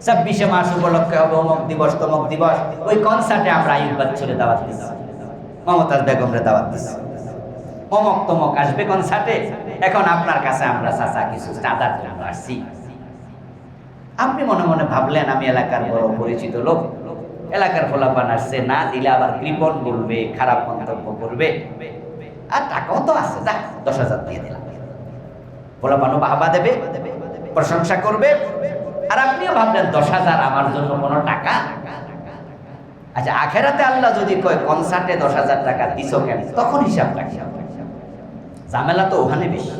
26শে মার্চ উপলক্ষে হবে অমুক দিবস তমুক দিবস, ওই কনসার্টে আমরা আইয়ুব বাচ্চুরে দাওয়াত দিচ্ছি, মমতাজ বেগমরে দাওয়াত দিচ্ছি, অমুক তমুক আসবে কনসার্টে, এখন আপনার কাছে আমরা চাচা কিছু চাঁদার জন্য আসছি। আপনি মনে মনে ভাবলেন আমি এলাকার বড় পরিচিত লোক, এলাকার ফলাফান আসছে, না দিলে আবার কৃপণ বলবে, খারাপ মন্তব্য করবে, আর টাকাও তো আছে, যা 10,000 দিয়ে দিলাম। ফলাফানও বাহবা দেবে, প্রশংসা করবে, আর আপনিও ভাবলেন 10,000 আমার জন্য কোনো টাকা। আচ্ছা, আখেরাতে আল্লাহ যদি কয় কনসার্টে 10,000 টাকা দিছো কেন, তখন হিসাব রাখি। ঝামেলা তো ওখানে বেশি।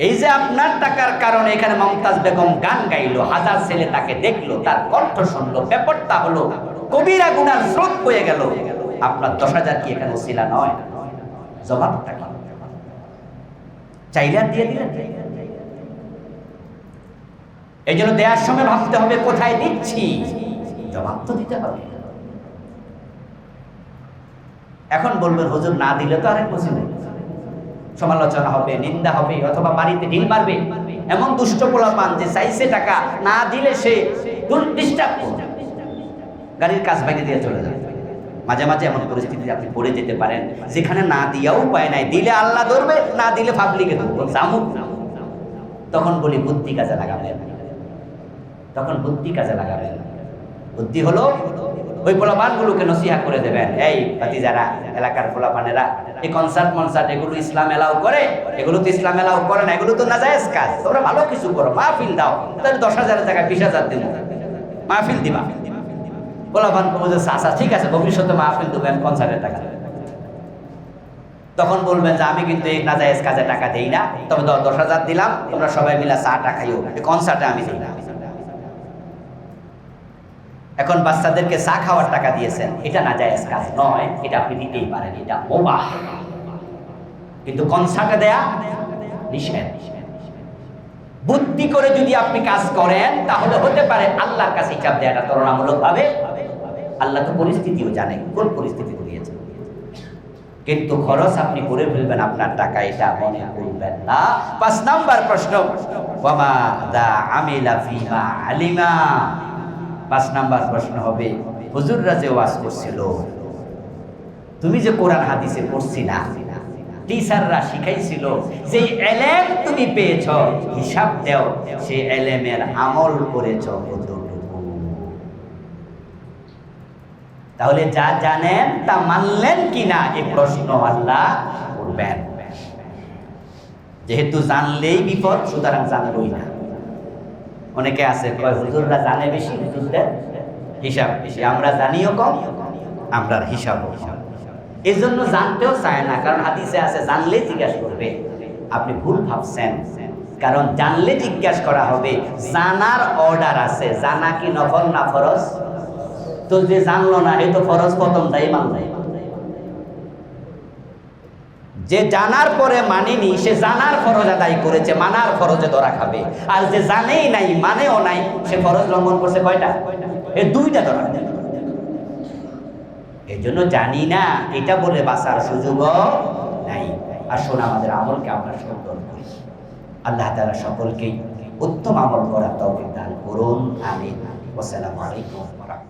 এই যে আপনার টাকার কারণে এখানে মমতাজ বেগম গান গাইলো, 1000 ছেলে তাকে দেখলো, তার কণ্ঠ শুনলো, ব্যাপারটা হলো কবিরা গুনার স্রোত বয়ে গেল, আপনার 10,000 কি এখানে ছিলা নয়? জবাবটা কি? চাইলে দিয়ে দিলেন। এই জন্য দেওয়ার সময় ভাবতে হবে কোথায় দিচ্ছি, জবাব তো দিতে হবে। এখন বলবেন হুজুর না দিলে তো আরেক বসে নেই, সমালোচনা হবে, নিন্দা হবে, অথবা বাড়িতে ঢিল মারবে। এমন দুষ্ট পোলাপান যে চাইছে টাকা, না দিলে সে ডিস্টার্ব করবে, গাড়ির কাজ ভেঙে দিয়ে চলে যাবে। মাঝে মাঝে এমন পরিস্থিতিতে আপনি পড়ে যেতে পারেন যেখানে না দিয়াও উপায় নাই, দিলে আল্লাহ ধরবে, না দিলে পাবলিকে ধরবে, জামুক। তখন বলি বুদ্ধি কাজে লাগাবেন, তখন বুদ্ধি কাজে লাগাবেন। বুদ্ধি হলো ওই পোলাপানগুলোকে নসিহত করে দেবেন, এই ভাতিজারা, এলাকার পোলাপানেরা, এই কনসার্ট মনসার্ট এগুলো ইসলাম এলাও করে? এগুলো তো ইসলাম এলাও করে না, এগুলো তো নাজায়েজ কাজ। তোমরা ভালো কিছু করো, মাহফিল দাও, তাহলে 10,000 টাকা 20,000 দিব, মাহফিল দিবা। পোলাপান বলছে আচ্ছা ঠিক আছে, ভবিষ্যতে মাহফিল দেবেন, কনসার্টের টাকা। তখন বলবেন যে আমি কিন্তু এই নাজায়েজ কাজে টাকা দেই না, তবে 10,000 দিলাম, তোমরা সবাই মিলে চা খাইও, কনসার্টে আমি দিই না। এখন বাচ্চাদেরকে চা খাওয়ার টাকা দিয়েছেন, এটা নাজায়েজ কাজ নয়, এটা আপনি দিতেই পারেন, এটা মুবাহ। কিন্তু কনসার্টে দেয়া নিষেধ। বুদ্ধি করে যদি আপনি কাজ করেন তাহলে হতে পারে আল্লাহর কাছে হিসাব দেয়াটা তুলনামূলক ভাবে, আল্লাহ তো পরিস্থিতিও জানেন কোন পরিস্থিতি দিয়েছে। কিন্তু খরচ আপনি করে ফেলবেন আপনার টাকা, এটা মনে করবেন না। 5 নাম্বার প্রশ্ন, ওয়ামা দা আমিলা ফিমা আলিমা। 5 নাম্বার প্রশ্ন হবে, হুজুররা যে ওয়াজ করছিল, তুমি যে কোরআন হাদিসে পড়ছি না, টিচাররা শিখাইছিল, যে ইলম তুমি পেয়েছ হিসাব দাও, সেই ইলমের আমল করেছ কতটুকু। তাহলে যা জানেন তা মানলেন কিনা এই প্রশ্ন আল্লাহ করবেন। যেহেতু জানলেই বিপদ, সুতরাং জানলই না। অনেকে আছে কয় হুজুররা জানে বেশি, হুজুরদের হিসাব বেশি, আমরা জানিও কম, আমরার হিসাবও কম। এই জন্য জানতেও চায় না, কারণ হাদিসে আছে জানলে জিজ্ঞাসা করবে। আপনি ভুল ভাবছেন, কারণ জানলে জিজ্ঞাসা করা হবে, জানার অর্ডার আছে। জানা কি নফল না ফরজ? তো যে জানলো না, এই তো ফরজ প্রথম তাই মানবে। যে জানার পরে মানেনি, সে জানার ফরজ আদায় করেছে, মানার ফরজে ধরা খাবে। আর যে জানেই নাই, মানেও নাই, সে ফরজ লঙ্ঘন করছে কয়টা? এই 2টা ধরা খাবে। এই জন্য জানি না এটা বলে বাঁচার সুযোগও নাই। আসুন আমাদের আমলকে আমরা সুন্দর করি। আল্লাহ তাআলা সকলকেই উত্তম আমল করার তৌফিক দান করুন, আমিন। আসসালামু আলাইকুম।